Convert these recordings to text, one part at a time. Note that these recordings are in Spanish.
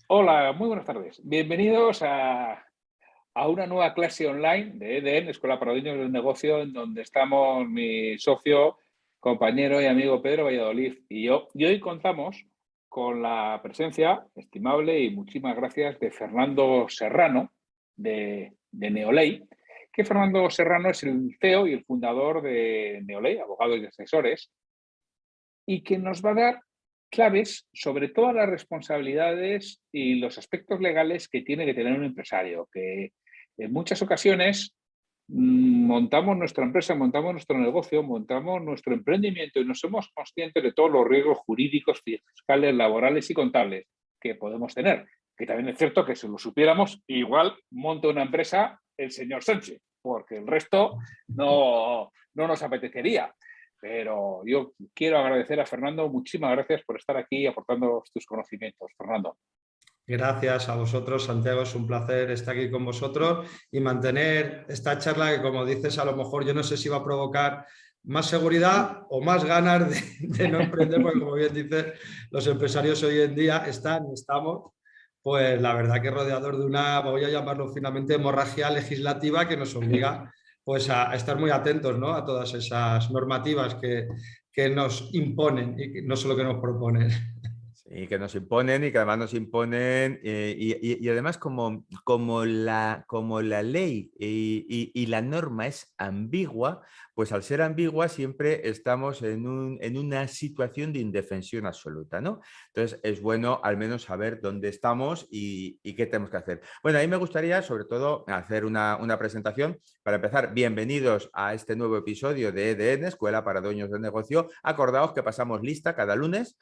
Hola, muy buenas tardes. Bienvenidos a una nueva clase online de EDN, Escuela para Dueños del Negocio, en donde estamos mi socio, compañero y amigo Pedro Valladolid y yo. Y hoy contamos con la presencia estimable y muchísimas gracias de Fernando Serrano, de Neolay, que Fernando Serrano es el CEO y el fundador de Neolay, abogados y asesores, y que nos va a dar claves sobre todas las responsabilidades y los aspectos legales que tiene que tener un empresario, que en muchas ocasiones montamos nuestra empresa, montamos nuestro negocio, montamos nuestro emprendimiento y no somos conscientes de todos los riesgos jurídicos, fiscales, laborales y contables que podemos tener. Que también es cierto que si lo supiéramos, igual monta una empresa el señor Sánchez, porque el resto no nos apetecería. Pero yo quiero agradecer a Fernando, muchísimas gracias por estar aquí aportando tus conocimientos, Fernando. Gracias a vosotros, Santiago. Es un placer estar aquí con vosotros y mantener esta charla que, como dices, a lo mejor yo no sé si va a provocar más seguridad o más ganas de no emprender, porque como bien dices, los empresarios hoy en día estamos, pues la verdad que rodeados de una, voy a llamarlo finalmente, hemorragia legislativa que nos obliga pues a estar muy atentos, ¿no?, a todas esas normativas que nos imponen y no solo que nos proponen. Y que nos imponen y que además nos imponen y además como la ley y la norma es ambigua, pues al ser ambigua siempre estamos en una situación de indefensión absoluta, ¿no? Entonces es bueno al menos saber dónde estamos y qué tenemos que hacer. Bueno, a mí me gustaría sobre todo hacer una presentación. Para empezar, bienvenidos a este nuevo episodio de EDN, Escuela para Dueños de Negocio. Acordaos que pasamos lista cada lunes,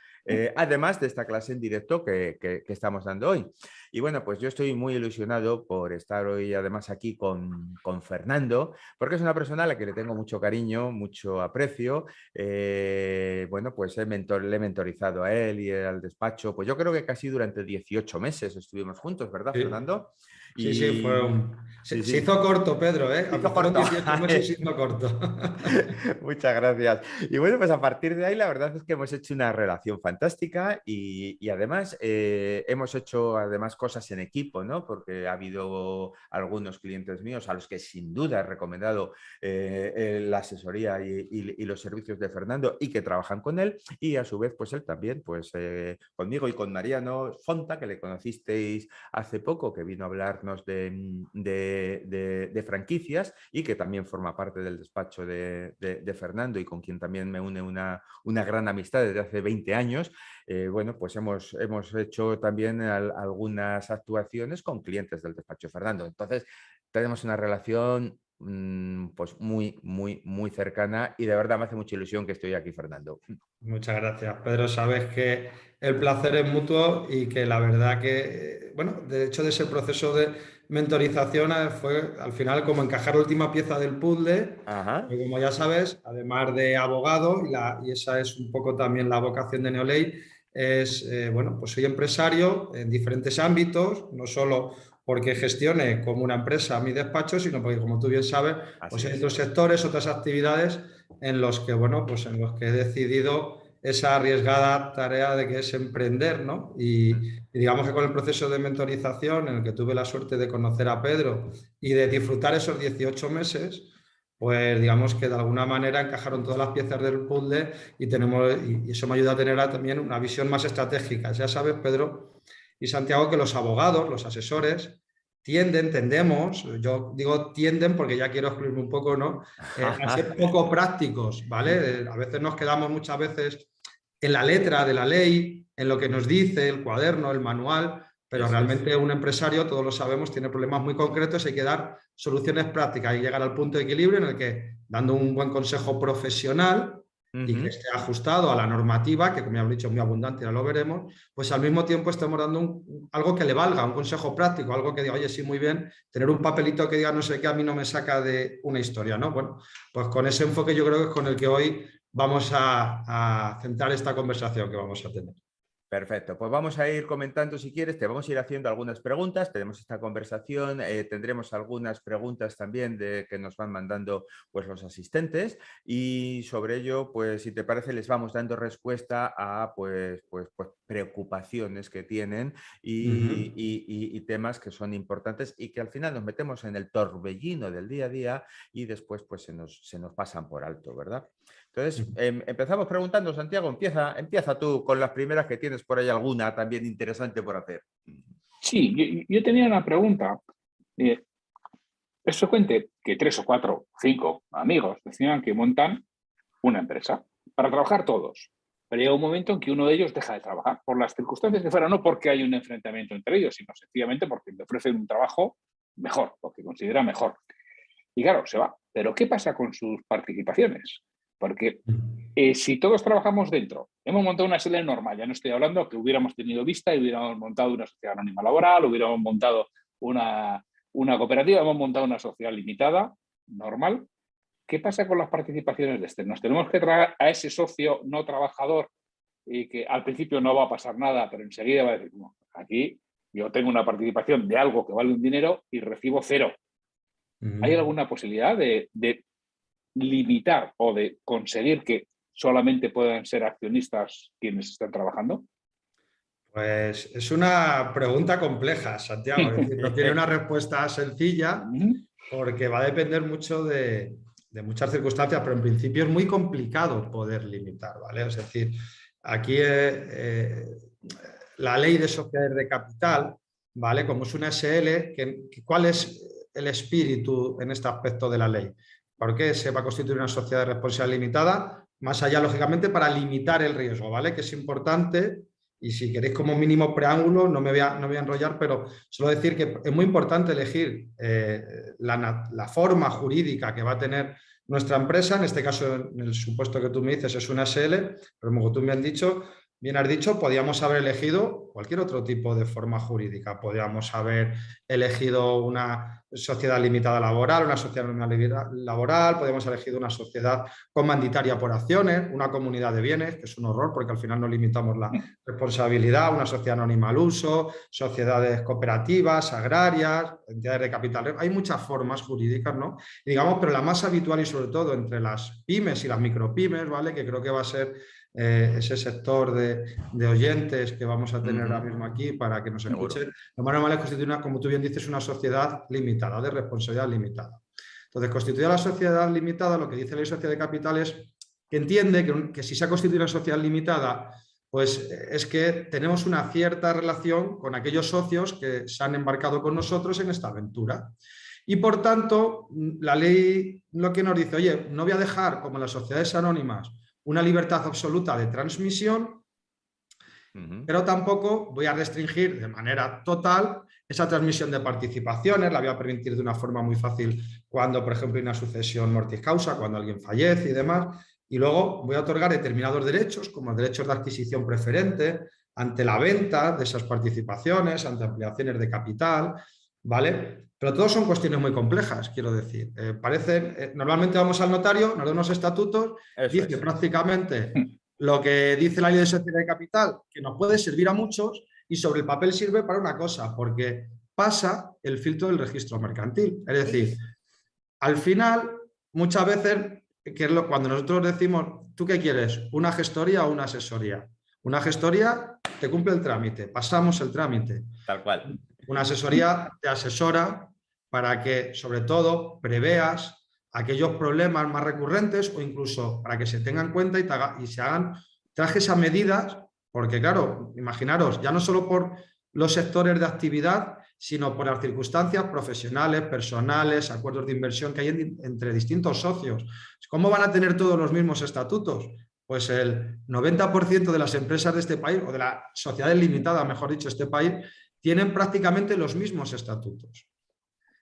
además de esta clase en directo que estamos dando hoy. Y bueno, pues yo estoy muy ilusionado por estar hoy además aquí con Fernando, porque es una persona a la que le tengo mucho cariño, mucho aprecio. Bueno, pues le he mentorizado a él y al despacho, pues yo creo que casi durante 18 meses estuvimos juntos, ¿verdad, Sí. Fernando? Sí, sí, Sí, se hizo corto, Pedro, ¿eh? Se hizo Fueron corto. 18 meses y se hizo corto. Muchas gracias. Y bueno, pues a partir de ahí la verdad es que hemos hecho una relación fantástica y además hemos hecho además cosas en equipo, ¿no? Porque ha habido algunos clientes míos a los que sin duda he recomendado la asesoría y los servicios de Fernando y que trabajan con él, y a su vez pues él también pues conmigo y con Mariano Fonta, que le conocisteis hace poco, que vino a hablarnos de franquicias y que también forma parte del despacho de Fernando y con quien también me une una gran amistad desde hace 20 años. Bueno, pues hemos hecho también algunas actuaciones con clientes del despacho de Fernando. Entonces, tenemos una relación pues muy cercana y de verdad me hace mucha ilusión que estoy aquí, Fernando. Muchas gracias, Pedro. Sabes que el placer es mutuo y que la verdad que, bueno, de hecho de ese proceso de mentorización fue al final como encajar la última pieza del puzzle. Ajá. Y como ya sabes, además de abogado, y esa es un poco también la vocación de Neolay, es, bueno, pues soy empresario en diferentes ámbitos, no solo porque gestione como una empresa mi despacho, sino porque, como tú bien sabes, pues Así hay es. otros sectores, otras actividades en los que, bueno, pues en los que he decidido esa arriesgada tarea de que es emprender, ¿no? Y digamos que con el proceso de mentorización en el que tuve la suerte de conocer a Pedro y de disfrutar esos 18 meses, pues digamos que de alguna manera encajaron todas las piezas del puzzle y eso me ayuda a tener también una visión más estratégica. Ya sabes, Pedro y Santiago, que los abogados, los asesores, tendemos, yo digo tienden porque ya quiero excluirme un poco, ¿no? A ser poco prácticos, ¿vale? A veces nos quedamos muchas veces en la letra de la ley, en lo que nos dice el cuaderno, el manual, pero Eso es. realmente un empresario, todos lo sabemos, tiene problemas muy concretos, hay que dar soluciones prácticas y llegar al punto de equilibrio en el que, dando un buen consejo profesional y que esté ajustado a la normativa, que como ya he dicho es muy abundante, ya lo veremos, pues al mismo tiempo estamos dando algo que le valga, un consejo práctico, algo que diga, oye, sí, muy bien, tener un papelito que diga no sé qué a mí no me saca de una historia, ¿no? Bueno, pues con ese enfoque yo creo que es con el que hoy vamos a centrar esta conversación que vamos a tener. Perfecto, pues vamos a ir comentando si quieres, te vamos a ir haciendo algunas preguntas, tenemos esta conversación, tendremos algunas preguntas también que nos van mandando pues, los asistentes y sobre ello, pues si te parece, les vamos dando respuesta a pues, preocupaciones que tienen y temas que son importantes y que al final nos metemos en el torbellino del día a día y después pues se nos pasan por alto, ¿verdad? Entonces, empezamos preguntando, Santiago, empieza tú con las primeras que tienes por ahí alguna también interesante por hacer. Sí, yo tenía una pregunta. Es frecuente que 3 o 4 o 5 amigos decidan que montan una empresa para trabajar todos. Pero llega un momento en que uno de ellos deja de trabajar por las circunstancias que fuera, no porque hay un enfrentamiento entre ellos, sino sencillamente porque le ofrecen un trabajo mejor, lo que considera mejor. Y claro, se va. Pero ¿qué pasa con sus participaciones? Porque si todos trabajamos dentro, hemos montado una SL normal, ya no estoy hablando que hubiéramos tenido vista y hubiéramos montado una sociedad anónima laboral, hubiéramos montado una cooperativa, hemos montado una sociedad limitada, normal. ¿Qué pasa con las participaciones de este? ¿Nos tenemos que traer a ese socio no trabajador y que al principio no va a pasar nada, pero enseguida va a decir, no, aquí yo tengo una participación de algo que vale un dinero y recibo 0? ¿Hay alguna posibilidad de limitar o de conseguir que solamente puedan ser accionistas quienes están trabajando? Pues es una pregunta compleja, Santiago. Es decir, no tiene una respuesta sencilla porque va a depender mucho de muchas circunstancias, pero en principio es muy complicado poder limitar, ¿vale? Es decir, aquí la ley de sociedades de capital, ¿vale? Como es una SL, ¿cuál es el espíritu en este aspecto de la ley? ¿Por qué se va a constituir una sociedad de responsabilidad limitada? Más allá, lógicamente, para limitar el riesgo, ¿vale? Que es importante. Y si queréis como mínimo preámbulo, no me voy a enrollar, pero solo decir que es muy importante elegir la forma jurídica que va a tener nuestra empresa. En este caso, en el supuesto que tú me dices, es una SL, pero como tú me has dicho, bien has dicho, podíamos haber elegido cualquier otro tipo de forma jurídica. Podíamos haber elegido una sociedad limitada laboral, una sociedad anónima laboral, podíamos haber elegido una sociedad comanditaria por acciones, una comunidad de bienes, que es un horror porque al final no limitamos la responsabilidad, una sociedad anónima al uso, sociedades cooperativas, agrarias, entidades de capital. Hay muchas formas jurídicas, ¿no? Y digamos, pero la más habitual y sobre todo entre las pymes y las micropymes, ¿vale? Que creo que va a ser ese sector de oyentes que vamos a tener ahora mismo aquí para que nos escuchen. Lo más normal es constituir, como tú bien dices, una sociedad limitada, de responsabilidad limitada. Entonces, constituida la sociedad limitada, lo que dice la ley de sociedad de capital es que entiende que si se ha constituido una sociedad limitada, pues es que tenemos una cierta relación con aquellos socios que se han embarcado con nosotros en esta aventura. Y por tanto, la ley lo que nos dice, oye, no voy a dejar, como las sociedades anónimas, una libertad absoluta de transmisión, pero tampoco voy a restringir de manera total esa transmisión de participaciones, la voy a permitir de una forma muy fácil cuando, por ejemplo, hay una sucesión mortis causa, cuando alguien fallece y demás, y luego voy a otorgar determinados derechos, como derechos de adquisición preferente, ante la venta de esas participaciones, ante ampliaciones de capital, ¿vale? Pero todos son cuestiones muy complejas, quiero decir. Normalmente vamos al notario, nos da unos estatutos, dice prácticamente lo que dice la ley de sociedad de capital, que nos puede servir a muchos y sobre el papel sirve para una cosa, porque pasa el filtro del registro mercantil. Es decir, al final, muchas veces, cuando nosotros decimos, ¿tú qué quieres? ¿Una gestoría o una asesoría? Una gestoría te cumple el trámite, pasamos el trámite. Tal cual. Una asesoría te asesora para que, sobre todo, preveas aquellos problemas más recurrentes o incluso para que se tengan en cuenta y se hagan trajes a medidas, porque claro, imaginaros, ya no solo por los sectores de actividad, sino por las circunstancias profesionales, personales, acuerdos de inversión que hay entre distintos socios. ¿Cómo van a tener todos los mismos estatutos? Pues el 90% de las empresas de este país, o de las sociedades limitadas, mejor dicho, este país, tienen prácticamente los mismos estatutos.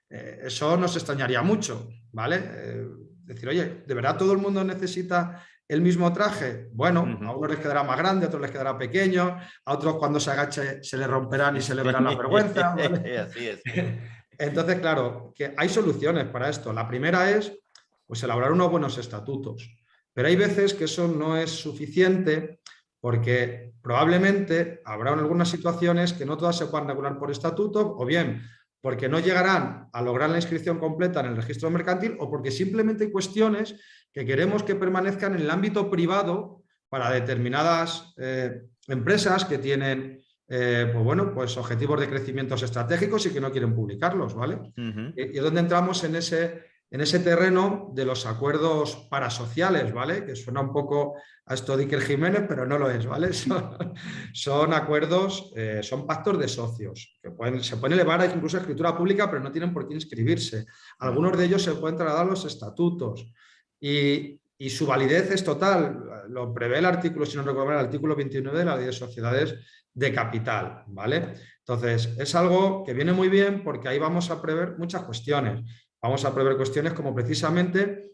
Eso nos extrañaría mucho, ¿vale? Decir, oye, ¿de verdad todo el mundo necesita el mismo traje? Bueno, a unos les quedará más grande, a otros les quedará pequeño, a otros cuando se agache se le romperán y se le verán la vergüenza, ¿vale? Así es. Entonces, claro, que hay soluciones para esto. La primera es pues, elaborar unos buenos estatutos. Pero hay veces que eso no es suficiente porque probablemente habrá algunas situaciones que no todas se puedan regular por estatuto, o bien porque no llegarán a lograr la inscripción completa en el registro mercantil, o porque simplemente hay cuestiones que queremos que permanezcan en el ámbito privado para determinadas empresas que tienen pues bueno, pues objetivos de crecimientos estratégicos y que no quieren publicarlos, ¿vale? Y es donde entramos en ese terreno de los acuerdos parasociales, ¿vale? Que suena un poco a esto de Iker Jiménez, pero no lo es, ¿vale? Son acuerdos, son pactos de socios, que se pueden elevar a incluso a escritura pública, pero no tienen por qué inscribirse. Algunos de ellos se pueden trasladar a los estatutos y su validez es total. Lo prevé el artículo, si no recuerdo mal, el artículo 29 de la Ley de Sociedades de Capital, ¿vale? Entonces, es algo que viene muy bien porque ahí vamos a prever muchas cuestiones. Vamos a prever cuestiones como precisamente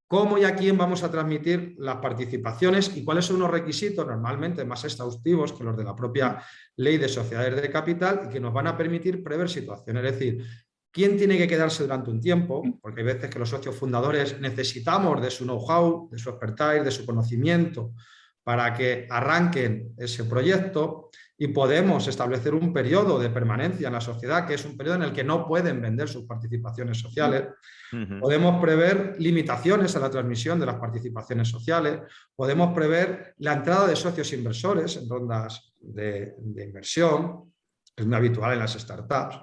cómo y a quién vamos a transmitir las participaciones y cuáles son los requisitos normalmente más exhaustivos que los de la propia Ley de Sociedades de Capital y que nos van a permitir prever situaciones. Es decir, quién tiene que quedarse durante un tiempo, porque hay veces que los socios fundadores necesitamos de su know-how, de su expertise, de su conocimiento para que arranquen ese proyecto y podemos establecer un periodo de permanencia en la sociedad, que es un periodo en el que no pueden vender sus participaciones sociales. Podemos prever limitaciones a la transmisión de las participaciones sociales, podemos prever la entrada de socios inversores en rondas de inversión, es muy habitual en las startups.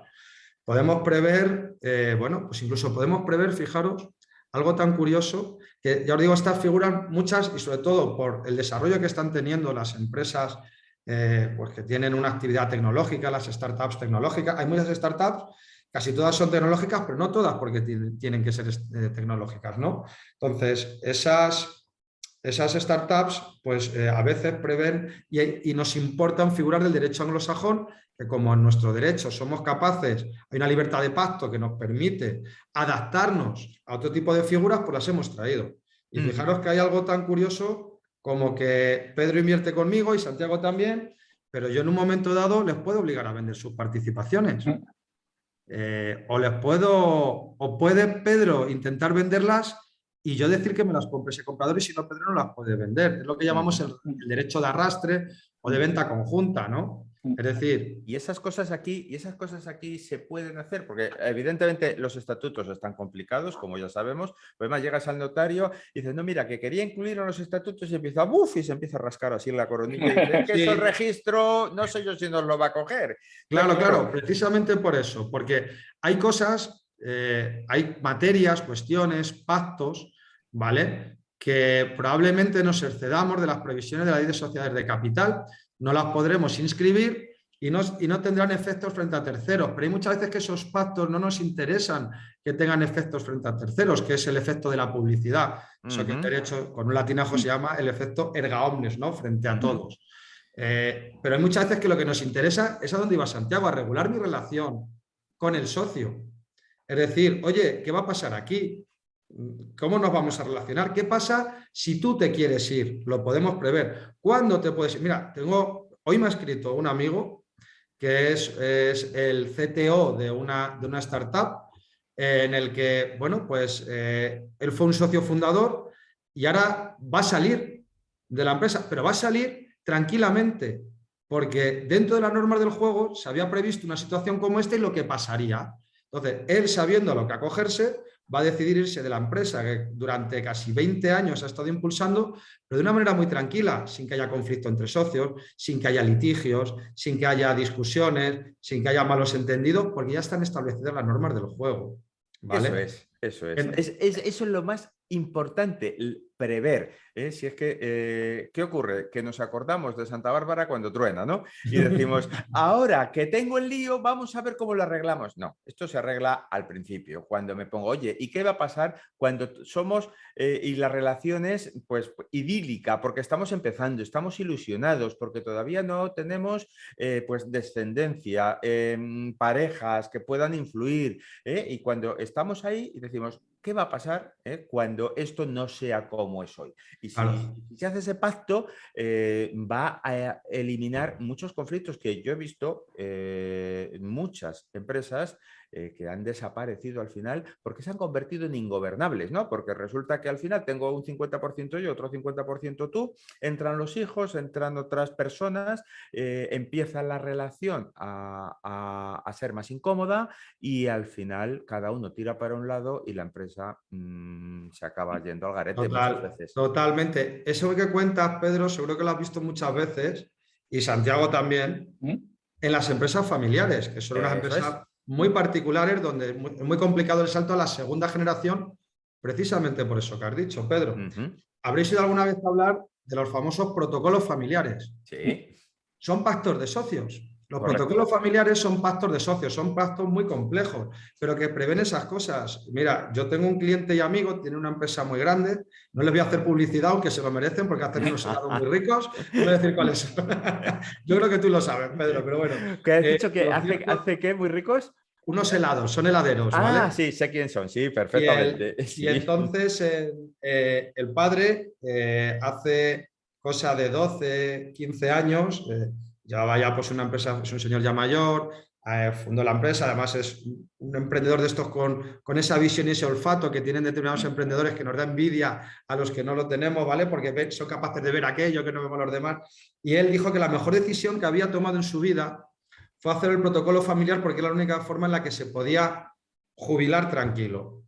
Podemos prever, bueno, pues incluso podemos prever, fijaros, algo tan curioso, que ya os digo, estas figuran muchas y sobre todo por el desarrollo que están teniendo las empresas pues que tienen una actividad tecnológica, las startups tecnológicas. Hay muchas startups, casi todas son tecnológicas, pero no todas porque tienen que ser tecnológicas, ¿no? Entonces, esas startups pues a veces prevén y nos importan figuras del derecho anglosajón, que como en nuestro derecho somos capaces, hay una libertad de pacto que nos permite adaptarnos a otro tipo de figuras, pues las hemos traído. Y fijaros que hay algo tan curioso como que Pedro invierte conmigo y Santiago también, pero yo en un momento dado les puedo obligar a vender sus participaciones. O puede Pedro intentar venderlas y yo decir que me las compre ese comprador y si no, Pedro no las puede vender. Es lo que llamamos el derecho de arrastre o de venta conjunta, ¿no? Es decir... Y esas cosas aquí se pueden hacer, porque evidentemente los estatutos están complicados, como ya sabemos, pues además llegas al notario y dices, no, mira, que quería incluir en los estatutos y empieza, ¡buf! Y se empieza a rascar así la coronilla y dice, es que eso el registro, no sé yo si nos lo va a coger. Claro, precisamente por eso, porque hay cosas, hay materias, cuestiones, pactos, ¿vale? Que probablemente nos excedamos de las previsiones de la Ley de Sociedades de Capital, no las podremos inscribir y no tendrán efectos frente a terceros, pero hay muchas veces que esos pactos no nos interesan que tengan efectos frente a terceros, que es el efecto de la publicidad. Eso que en derecho, con un latinajo se llama el efecto erga omnes, ¿no? Frente a todos. Pero hay muchas veces que lo que nos interesa es a dónde iba Santiago, a regular mi relación con el socio. Es decir, oye, ¿qué va a pasar aquí? ¿Cómo nos vamos a relacionar? ¿Qué pasa si tú te quieres ir? Lo podemos prever. ¿Cuándo te puedes ir? Mira, hoy me ha escrito un amigo que es el CTO de una startup en el que, bueno, pues él fue un socio fundador y ahora va a salir de la empresa, pero va a salir tranquilamente, porque dentro de las normas del juego se había previsto una situación como esta y lo que pasaría. Entonces, él sabiendo a lo que acogerse, va a decidir irse de la empresa que durante casi 20 años ha estado impulsando, pero de una manera muy tranquila, sin que haya conflicto entre socios, sin que haya litigios, sin que haya discusiones, sin que haya malos entendidos, porque ya están establecidas las normas del juego. ¿Vale? Eso es lo más importante, prever. Si es que, ¿qué ocurre? Que nos acordamos de Santa Bárbara cuando truena, ¿no? Y decimos, ahora que tengo el lío, vamos a ver cómo lo arreglamos. No, esto se arregla al principio, cuando me pongo, oye, ¿y qué va a pasar cuando somos y la relación es pues idílica? Porque estamos empezando, estamos ilusionados, porque todavía no tenemos pues descendencia, parejas que puedan influir, y cuando estamos ahí y decimos, ¿qué va a pasar cuando esto no sea como es hoy? Y si se hace ese pacto, va a eliminar muchos conflictos que yo he visto muchas empresas que han desaparecido al final porque se han convertido en ingobernables, ¿no? Porque resulta que al final tengo un 50% yo, otro 50% tú, entran los hijos, entran otras personas, empieza la relación a ser más incómoda y al final cada uno tira para un lado y la empresa se acaba yendo al garete muchas veces. Totalmente. Eso que cuentas, Pedro, seguro que lo has visto muchas veces, y Santiago también, en las empresas familiares, que son unas empresas muy particulares donde es muy complicado el salto a la segunda generación, precisamente por eso que has dicho, Pedro. ¿Habréis ido alguna vez a hablar de los famosos protocolos familiares? Sí. Son pactos de socios. Los Correcto. protocolos familiares son pactos de socios, son pactos muy complejos, pero que prevén esas cosas. Mira, yo tengo un cliente y amigo, tiene una empresa muy grande, no les voy a hacer publicidad, aunque se lo merecen, porque hacen unos helados muy ricos, no voy a decir cuáles son. Yo creo que tú lo sabes, Pedro, pero bueno. ¿Qué has dicho que hace qué muy ricos? Unos helados, son heladeros, ¿vale? Ah, sí, sé quién son, sí, perfectamente. Y entonces el padre hace cosa de 12, 15 años, llevaba ya pues una empresa, es un señor ya mayor, fundó la empresa, además es un emprendedor de estos con esa visión y ese olfato que tienen determinados emprendedores que nos da envidia a los que no lo tenemos, ¿vale? Porque son capaces de ver aquello que no vemos los demás. Y él dijo que la mejor decisión que había tomado en su vida fue hacer el protocolo familiar porque era la única forma en la que se podía jubilar tranquilo.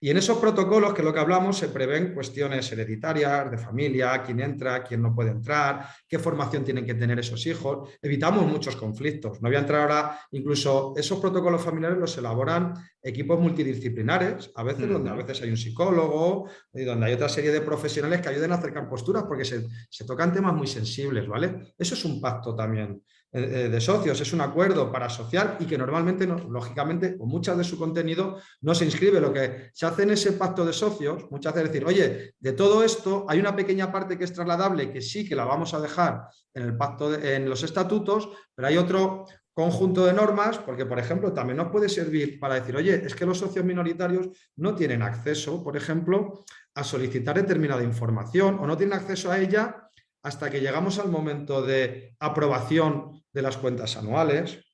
Y en esos protocolos, que es lo que hablamos, se prevén cuestiones hereditarias, de familia, quién entra, quién no puede entrar, qué formación tienen que tener esos hijos. Evitamos muchos conflictos. No voy a entrar ahora, incluso esos protocolos familiares los elaboran equipos multidisciplinares, a veces donde a veces hay un psicólogo y donde hay otra serie de profesionales que ayuden a acercar posturas porque se tocan temas muy sensibles, ¿vale? Eso es un pacto también de socios, es un acuerdo para asociar y que normalmente, lógicamente, con muchas de su contenido no se inscribe. Lo que se hace en ese pacto de socios muchas veces es decir, oye, de todo esto hay una pequeña parte que es trasladable que sí que la vamos a dejar en el pacto, en los estatutos, pero hay otro conjunto de normas, porque por ejemplo también nos puede servir para decir, oye, es que los socios minoritarios no tienen acceso, por ejemplo, a solicitar determinada información o no tienen acceso a ella hasta que llegamos al momento de aprobación de las cuentas anuales.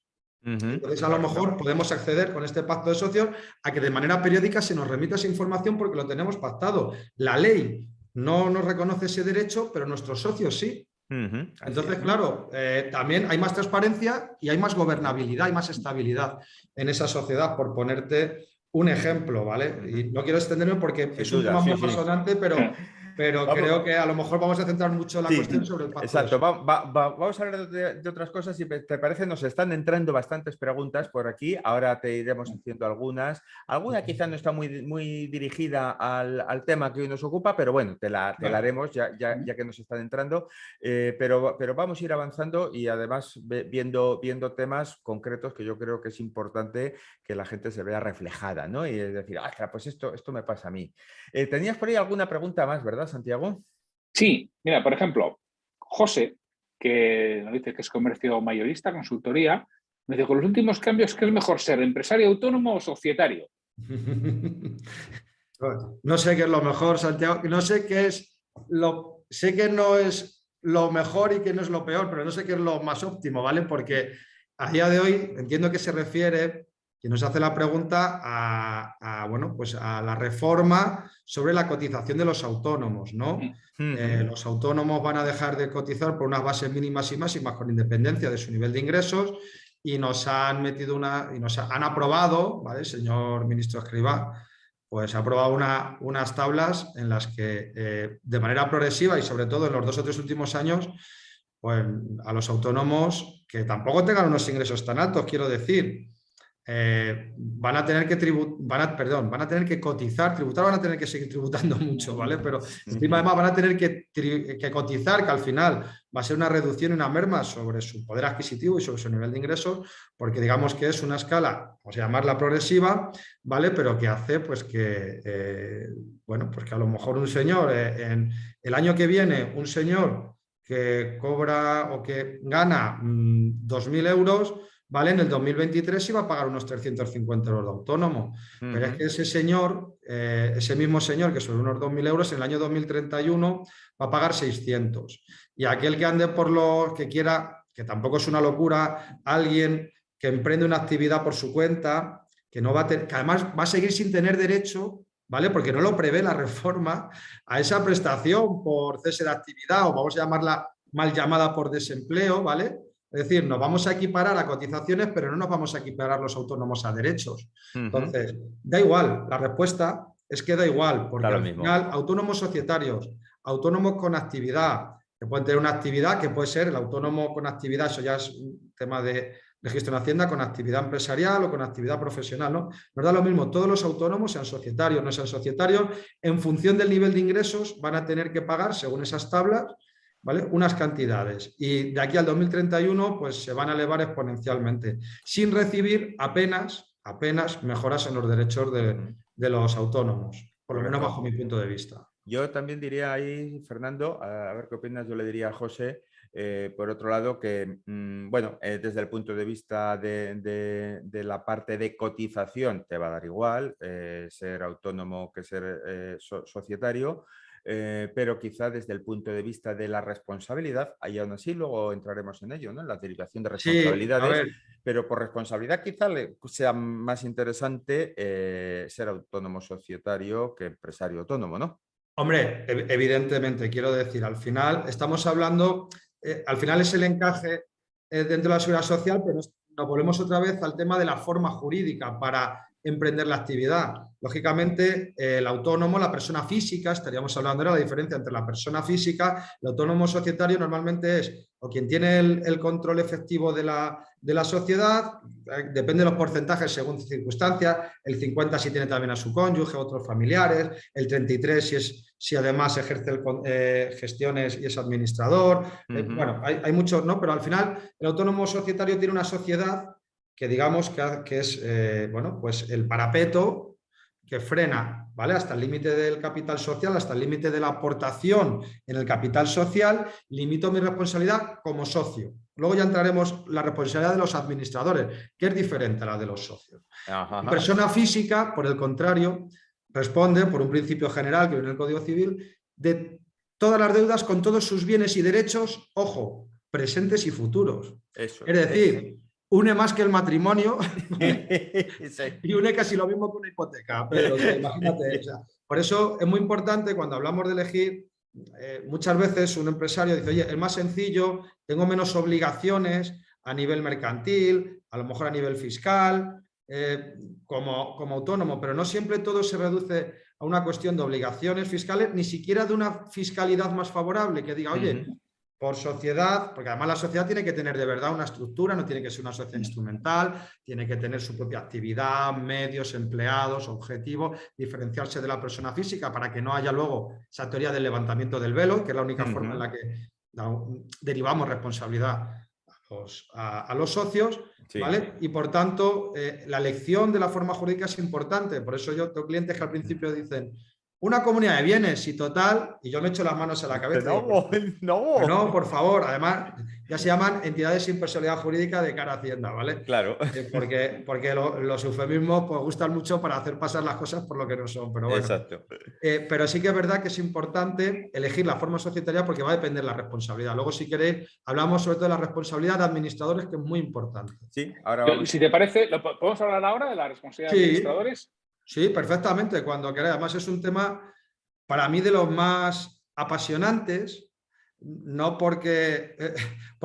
Entonces, a lo mejor podemos acceder con este pacto de socios a que de manera periódica se nos remita esa información porque lo tenemos pactado. La ley no nos reconoce ese derecho, pero nuestros socios sí. Entonces, claro, también hay más transparencia y hay más gobernabilidad, hay más estabilidad en esa sociedad, por ponerte un ejemplo, ¿vale? Y no quiero extenderme porque es un tema muy apasionante, pero creo que a lo mejor vamos a centrar mucho la cuestión sobre el pacto. Exacto, vamos a hablar de otras cosas. Si te parece, nos están entrando bastantes preguntas por aquí. Ahora te iremos haciendo algunas. Alguna quizá no está muy dirigida al tema que hoy nos ocupa, pero bueno, te la haremos ya que nos están entrando. Pero vamos a ir avanzando y además viendo temas concretos que yo creo que es importante que la gente se vea reflejada, ¿no? Y es decir, pues esto me pasa a mí. ¿Tenías por ahí alguna pregunta más, verdad, Santiago? Sí, mira, por ejemplo, José, que nos dice que es comercio mayorista, consultoría, me dice, con los últimos cambios, ¿qué es mejor ser, empresario autónomo o societario? No sé qué es lo mejor, Santiago, no sé qué es sé que no es lo mejor y que no es lo peor, pero no sé qué es lo más óptimo, ¿vale? Porque a día de hoy entiendo que se refiere, que nos hace la pregunta bueno, pues a la reforma sobre la cotización de los autónomos, ¿no? Los autónomos van a dejar de cotizar por unas bases mínimas y máximas con independencia de su nivel de ingresos y nos han metido y nos han aprobado, ¿vale? Señor ministro Escrivá, pues ha aprobado unas tablas en las que de manera progresiva y sobre todo en los 2 o 3 últimos años, pues a los autónomos que tampoco tengan unos ingresos tan altos, quiero decir, van a tener que cotizar, tributar van a tener que seguir tributando mucho, ¿vale? Pero encima además van a tener que cotizar, que al final va a ser una reducción y una merma sobre su poder adquisitivo y sobre su nivel de ingresos, porque digamos que es una escala, vamos a llamarla progresiva, ¿vale? Pero que hace pues que, bueno, pues que a lo mejor un señor, en el año que viene, un señor que cobra o que gana 2.000 euros, ¿vale? En el 2023 iba a pagar unos 350 euros de autónomo. Pero es que ese señor, ese mismo señor que sobre unos 2.000 euros, en el año 2031 va a pagar 600. Y aquel que ande por lo que quiera, que tampoco es una locura, alguien que emprende una actividad por su cuenta, que además va a seguir sin tener derecho, ¿vale? Porque no lo prevé la reforma, a esa prestación por cese de actividad, o vamos a llamarla mal llamada por desempleo, ¿vale? Es decir, nos vamos a equiparar a cotizaciones, pero no nos vamos a equiparar los autónomos a derechos. Entonces, da igual, la respuesta es que da igual, porque al final autónomos societarios, autónomos con actividad, que pueden tener una actividad que puede ser el autónomo con actividad, eso ya es un tema de registro en Hacienda, con actividad empresarial o con actividad profesional, ¿no? Nos da lo mismo, todos los autónomos, sean societarios, no sean societarios, en función del nivel de ingresos van a tener que pagar, según esas tablas, ¿vale?, unas cantidades. Y de aquí al 2031 pues se van a elevar exponencialmente, sin recibir apenas mejoras en los derechos de los autónomos, por lo menos bajo mi punto de vista. Yo también diría ahí, Fernando, a ver qué opinas, yo le diría a José, por otro lado, que bueno, desde el punto de vista de la parte de cotización te va a dar igual ser autónomo que ser societario, pero quizá desde el punto de vista de la responsabilidad, ahí aún así luego entraremos en ello, ¿no?, en la derivación de responsabilidades, sí, pero por responsabilidad quizá sea más interesante ser autónomo societario que empresario autónomo, ¿no? Hombre, evidentemente, quiero decir, al final estamos hablando, al final es el encaje dentro de la seguridad social, pero nos volvemos otra vez al tema de la forma jurídica para emprender la actividad. Lógicamente, el autónomo, la persona física, estaríamos hablando de la diferencia entre la persona física, el autónomo societario normalmente es o quien tiene el control efectivo de la sociedad, depende de los porcentajes según circunstancias, el 50 si tiene también a su cónyuge, otros familiares, el 33 si además ejerce gestiones y es administrador. Bueno, hay muchos, ¿no? Pero al final el autónomo societario tiene una sociedad que digamos que es bueno, pues el parapeto que frena, ¿vale?, hasta el límite del capital social, hasta el límite de la aportación en el capital social, limito mi responsabilidad como socio. Luego ya entraremos la responsabilidad de los administradores, que es diferente a la de los socios. Ajá. Persona física, por el contrario, responde por un principio general que viene en el Código Civil de todas las deudas con todos sus bienes y derechos, ojo, presentes y futuros. Eso, es decir, une más que el matrimonio y une casi lo mismo que una hipoteca, pero imagínate. O sea, por eso es muy importante cuando hablamos de elegir, muchas veces un empresario dice, oye, es más sencillo, tengo menos obligaciones a nivel mercantil, a lo mejor a nivel fiscal, como autónomo, pero no siempre todo se reduce a una cuestión de obligaciones fiscales, ni siquiera de una fiscalidad más favorable que diga, oye, por sociedad, porque además la sociedad tiene que tener de verdad una estructura, no tiene que ser una sociedad instrumental, tiene que tener su propia actividad, medios, empleados, objetivos, diferenciarse de la persona física para que no haya luego esa teoría del levantamiento del velo, que es la única forma en la que derivamos responsabilidad a los socios, sí, ¿vale? Y por tanto, la elección de la forma jurídica es importante. Por eso yo tengo clientes que al principio dicen, una comunidad de bienes y total, y yo me echo las manos a la cabeza. No, por favor. Además, ya se llaman entidades sin personalidad jurídica de cara a Hacienda, ¿vale? Claro. Porque los eufemismos pues, gustan mucho para hacer pasar las cosas por lo que no son. Pero bueno. Exacto. Pero sí que es verdad que es importante elegir la forma societaria porque va a depender la responsabilidad. Luego, si queréis, hablamos sobre todo de la responsabilidad de administradores, que es muy importante. Sí, ahora... Si te parece, ¿podemos hablar ahora de la responsabilidad de administradores? Sí, perfectamente, cuando queráis. Además es un tema para mí de los más apasionantes, no porque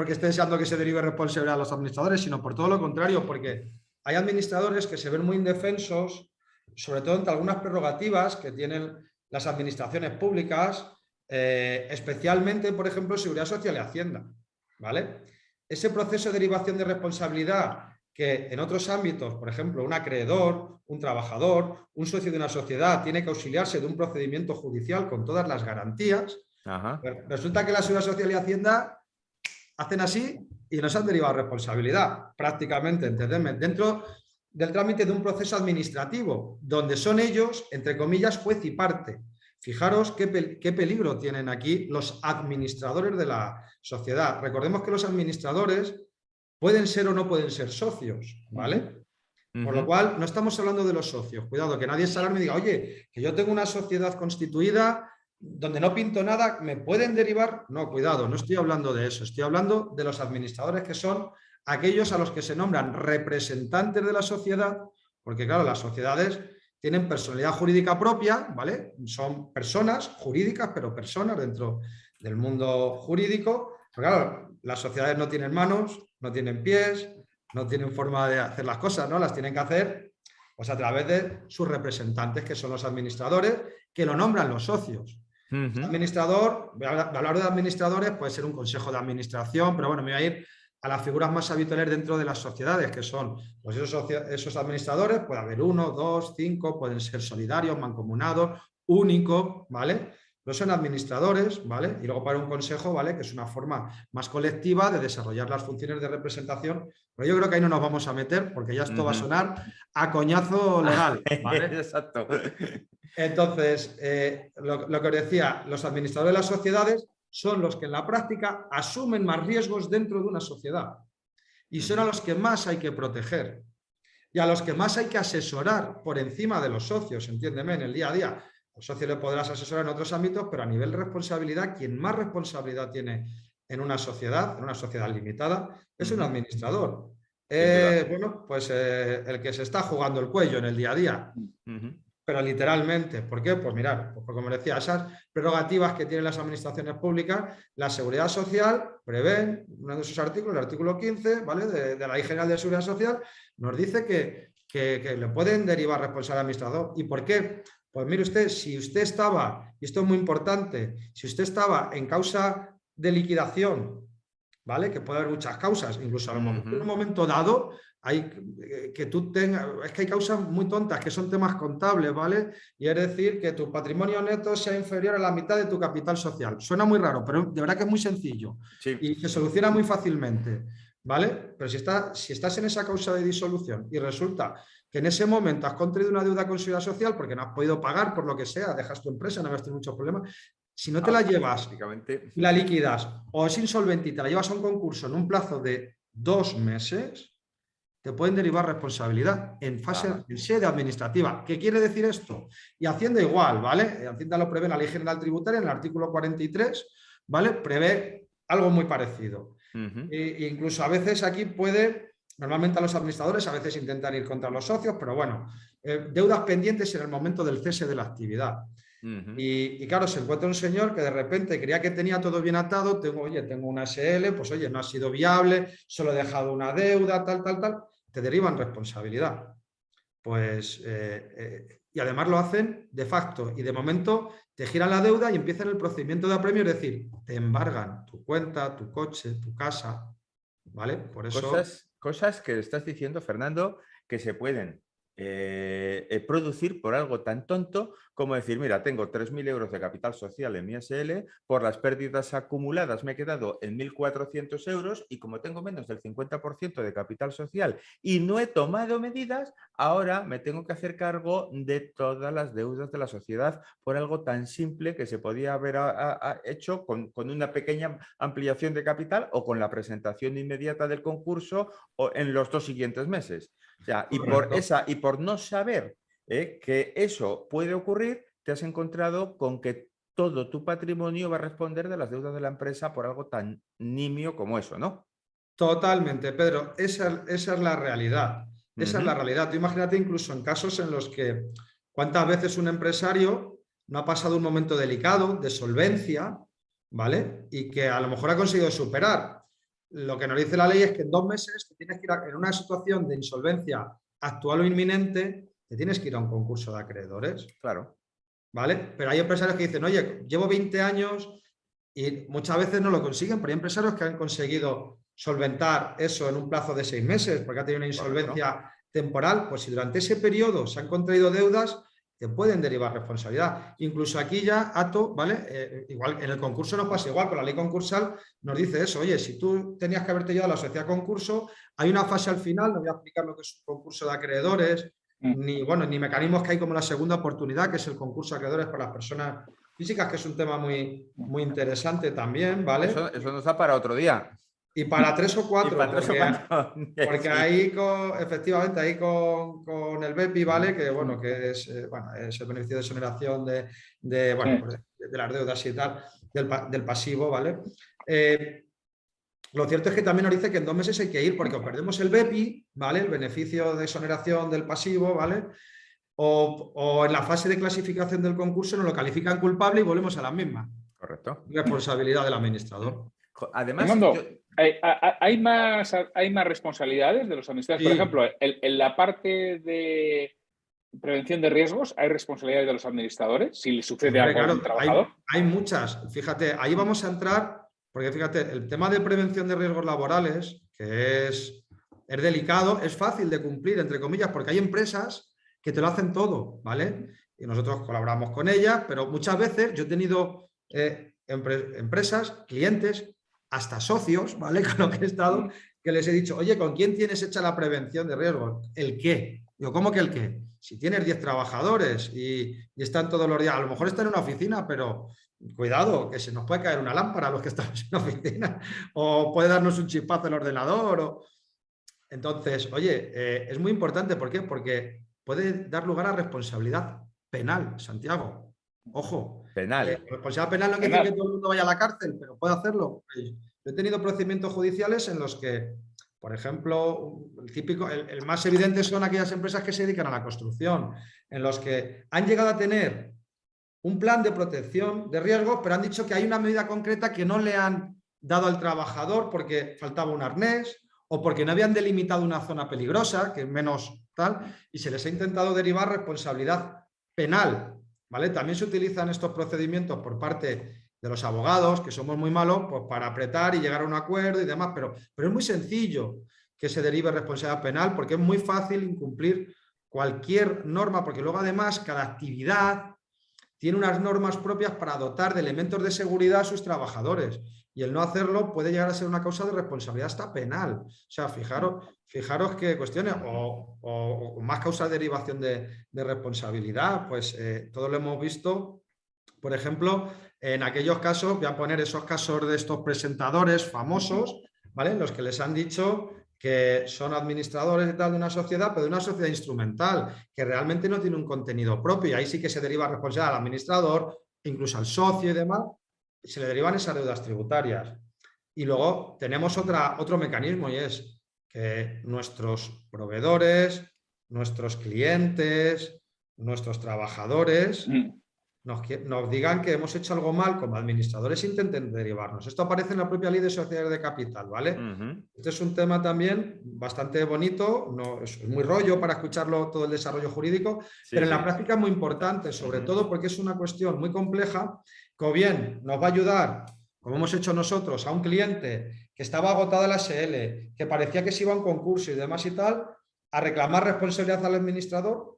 esté deseando que se derive responsabilidad a los administradores, sino por todo lo contrario, porque hay administradores que se ven muy indefensos, sobre todo entre algunas prerrogativas que tienen las administraciones públicas, especialmente, por ejemplo, Seguridad Social y Hacienda, ¿vale? Ese proceso de derivación de responsabilidad que en otros ámbitos, por ejemplo, un acreedor, un trabajador, un socio de una sociedad tiene que auxiliarse de un procedimiento judicial con todas las garantías. Ajá. Resulta que la Seguridad Social y Hacienda hacen así y nos han derivado responsabilidad, prácticamente, entendedme, dentro del trámite de un proceso administrativo, donde son ellos, entre comillas, juez y parte. Fijaros qué peligro tienen aquí los administradores de la sociedad. Recordemos que los administradores pueden ser o no pueden ser socios, ¿vale? Por lo cual, no estamos hablando de los socios. Cuidado, que nadie salga y me diga, oye, que yo tengo una sociedad constituida donde no pinto nada, ¿me pueden derivar? No, cuidado, no estoy hablando de eso. Estoy hablando de los administradores que son aquellos a los que se nombran representantes de la sociedad, porque claro, las sociedades tienen personalidad jurídica propia, ¿vale? Son personas jurídicas, pero personas dentro del mundo jurídico. Pero claro, las sociedades no tienen manos, no tienen pies, no tienen forma de hacer las cosas, ¿no? Las tienen que hacer pues a través de sus representantes, que son los administradores, que lo nombran los socios. Un administrador, voy a hablar de administradores, puede ser un consejo de administración, pero bueno, me voy a ir a las figuras más habituales dentro de las sociedades, que son pues esos administradores, puede haber 1, 2, 5, pueden ser solidarios, mancomunados, únicos, ¿vale? No son administradores, ¿vale? Y luego para un consejo, ¿vale? Que es una forma más colectiva de desarrollar las funciones de representación, pero yo creo que ahí no nos vamos a meter porque ya esto va a sonar a coñazo legal, ¿vale? Exacto. Entonces, lo que os decía, los administradores de las sociedades son los que en la práctica asumen más riesgos dentro de una sociedad y son a los que más hay que proteger y a los que más hay que asesorar por encima de los socios, entiéndeme, en el día a día. Al socio le podrás asesorar en otros ámbitos, pero a nivel de responsabilidad, quien más responsabilidad tiene en una sociedad limitada, es un administrador. Bueno, pues el que se está jugando el cuello en el día a día. Pero literalmente, ¿por qué? Pues mirad, pues como decía, esas prerrogativas que tienen las administraciones públicas, la Seguridad Social prevé, uno de sus artículos, el artículo 15, ¿vale? de la Ley General de Seguridad Social, nos dice que le pueden derivar responsable administrador. ¿Y por qué? Pues mire usted, si usted estaba, y esto es muy importante, si usted estaba en causa de liquidación, ¿vale? Que puede haber muchas causas, incluso a lo mejor en un momento dado hay que tú tengas, es que hay causas muy tontas que son temas contables, ¿vale? Y es decir, que tu patrimonio neto sea inferior a la mitad de tu capital social. Suena muy raro, pero de verdad que es muy sencillo y se soluciona muy fácilmente, ¿vale? Pero si estás en esa causa de disolución y resulta que en ese momento has contraído una deuda con Seguridad Social porque no has podido pagar por lo que sea, dejas tu empresa, no habías tenido muchos problemas, si no te la llevas y la liquidas o es insolvente y te la llevas a un concurso en un plazo de 2 meses, te pueden derivar responsabilidad en sede administrativa. ¿Qué quiere decir esto? Y Hacienda igual, ¿vale? Hacienda lo prevé en la Ley General Tributaria, en el artículo 43, ¿vale? Prevé algo muy parecido. E incluso a veces aquí normalmente a los administradores a veces intentan ir contra los socios, pero bueno, deudas pendientes en el momento del cese de la actividad. Y claro, se encuentra un señor que de repente creía que tenía todo bien atado, tengo una SL, pues oye, no ha sido viable, solo he dejado una deuda, tal, te derivan responsabilidad. Pues, y además lo hacen de facto y de momento te giran la deuda y empiezan el procedimiento de apremio, es decir, te embargan tu cuenta, tu coche, tu casa, ¿vale? Por eso... Cosas que estás diciendo, Fernando, que se pueden producir por algo tan tonto como decir, mira, tengo 3.000 euros de capital social en mi SL, por las pérdidas acumuladas me he quedado en 1.400 euros y como tengo menos del 50% de capital social y no he tomado medidas, ahora me tengo que hacer cargo de todas las deudas de la sociedad por algo tan simple que se podía haber hecho con una pequeña ampliación de capital o con la presentación inmediata del concurso o en los 2 siguientes meses. O sea, y por no saber que eso puede ocurrir, te has encontrado con que todo tu patrimonio va a responder de las deudas de la empresa por algo tan nimio como eso, ¿no? Totalmente, Pedro. Esa es la realidad. Esa es la realidad. Tú imagínate incluso en casos en los que cuántas veces un empresario no ha pasado un momento delicado de solvencia, ¿vale? Y que a lo mejor ha conseguido superar. Lo que nos dice la ley es que en 2 meses te tienes que ir en una situación de insolvencia actual o inminente, te tienes que ir a un concurso de acreedores. Claro. ¿Vale? Pero hay empresarios que dicen, oye, llevo 20 años y muchas veces no lo consiguen, pero hay empresarios que han conseguido solventar eso en un plazo de 6 meses porque ha tenido una insolvencia temporal. Pues si durante ese periodo se han contraído deudas, te pueden derivar responsabilidad. Incluso aquí ya, Ato, ¿vale? Igual en el concurso nos pasa igual, con la ley concursal nos dice eso, oye, si tú tenías que haberte llevado a la sociedad concurso, hay una fase al final, no voy a explicar lo que es un concurso de acreedores, ni mecanismos que hay como la segunda oportunidad, que es el concurso de acreedores para las personas físicas, que es un tema muy, muy interesante también, ¿vale? Eso nos da para otro día. Y para 3 o 4, porque sí. ahí efectivamente ahí con el BEPI, ¿vale? Que bueno, que es el beneficio de exoneración de las deudas y tal, del pasivo, ¿vale? lo cierto es que también nos dice que en 2 meses hay que ir porque o perdemos el BEPI, ¿vale? El beneficio de exoneración del pasivo, ¿vale? O en la fase de clasificación del concurso nos lo califican culpable y volvemos a la misma. Correcto. Responsabilidad del administrador. Además, Armando, ¿hay más responsabilidades de los administradores? Sí. Por ejemplo, en la parte de prevención de riesgos, ¿hay responsabilidades de los administradores si le sucede algo a un trabajador? Hay muchas. Fíjate, ahí vamos a entrar, porque fíjate, el tema de prevención de riesgos laborales, que es delicado, es fácil de cumplir, entre comillas, porque hay empresas que te lo hacen todo, ¿vale? Y nosotros colaboramos con ellas, pero muchas veces yo he tenido empresas, clientes, hasta socios, ¿vale? Con los que he estado, que les he dicho, oye, ¿con quién tienes hecha la prevención de riesgos? ¿El qué? Digo, ¿cómo que el qué? Si tienes 10 trabajadores y están todos los días, a lo mejor están en una oficina, pero cuidado, que se nos puede caer una lámpara a los que estamos en la oficina, o puede darnos un chispazo el ordenador. Entonces, oye, es muy importante, ¿por qué? Porque puede dar lugar a responsabilidad penal, Santiago. Ojo. Penal. Responsabilidad penal no quiere decir que todo el mundo vaya a la cárcel, pero puede hacerlo. Yo he tenido procedimientos judiciales en los que, por ejemplo, el más evidente son aquellas empresas que se dedican a la construcción, en los que han llegado a tener un plan de protección de riesgos, pero han dicho que hay una medida concreta que no le han dado al trabajador porque faltaba un arnés o porque no habían delimitado una zona peligrosa, que es menos tal, y se les ha intentado derivar responsabilidad penal, ¿vale? También se utilizan estos procedimientos por parte de los abogados, que somos muy malos, pues para apretar y llegar a un acuerdo y demás, pero es muy sencillo que se derive responsabilidad penal porque es muy fácil incumplir cualquier norma, porque luego además cada actividad tiene unas normas propias para dotar de elementos de seguridad a sus trabajadores y el no hacerlo puede llegar a ser una causa de responsabilidad hasta penal. O sea, fijaros qué cuestiones o más causas de derivación de responsabilidad, pues todo lo hemos visto, por ejemplo, en aquellos casos, voy a poner esos casos de estos presentadores famosos, ¿vale? En los que les han dicho que son administradores y tal de una sociedad, pero de una sociedad instrumental, que realmente no tiene un contenido propio, y ahí sí que se deriva responsabilidad al administrador, incluso al socio y demás, y se le derivan esas deudas tributarias. Y luego tenemos otro mecanismo, y es que nuestros proveedores, nuestros clientes, nuestros trabajadores nos digan que hemos hecho algo mal como administradores, intenten derivarnos. Esto aparece en la propia ley de sociedades de capital, ¿vale? Este es un tema también bastante bonito, no, es muy rollo para escucharlo todo el desarrollo jurídico, pero en la práctica es muy importante, sobre todo porque es una cuestión muy compleja que o bien nos va a ayudar, como hemos hecho nosotros, a un cliente que estaba agotada la SL, que parecía que se iba a un concurso y demás y tal, a reclamar responsabilidad al administrador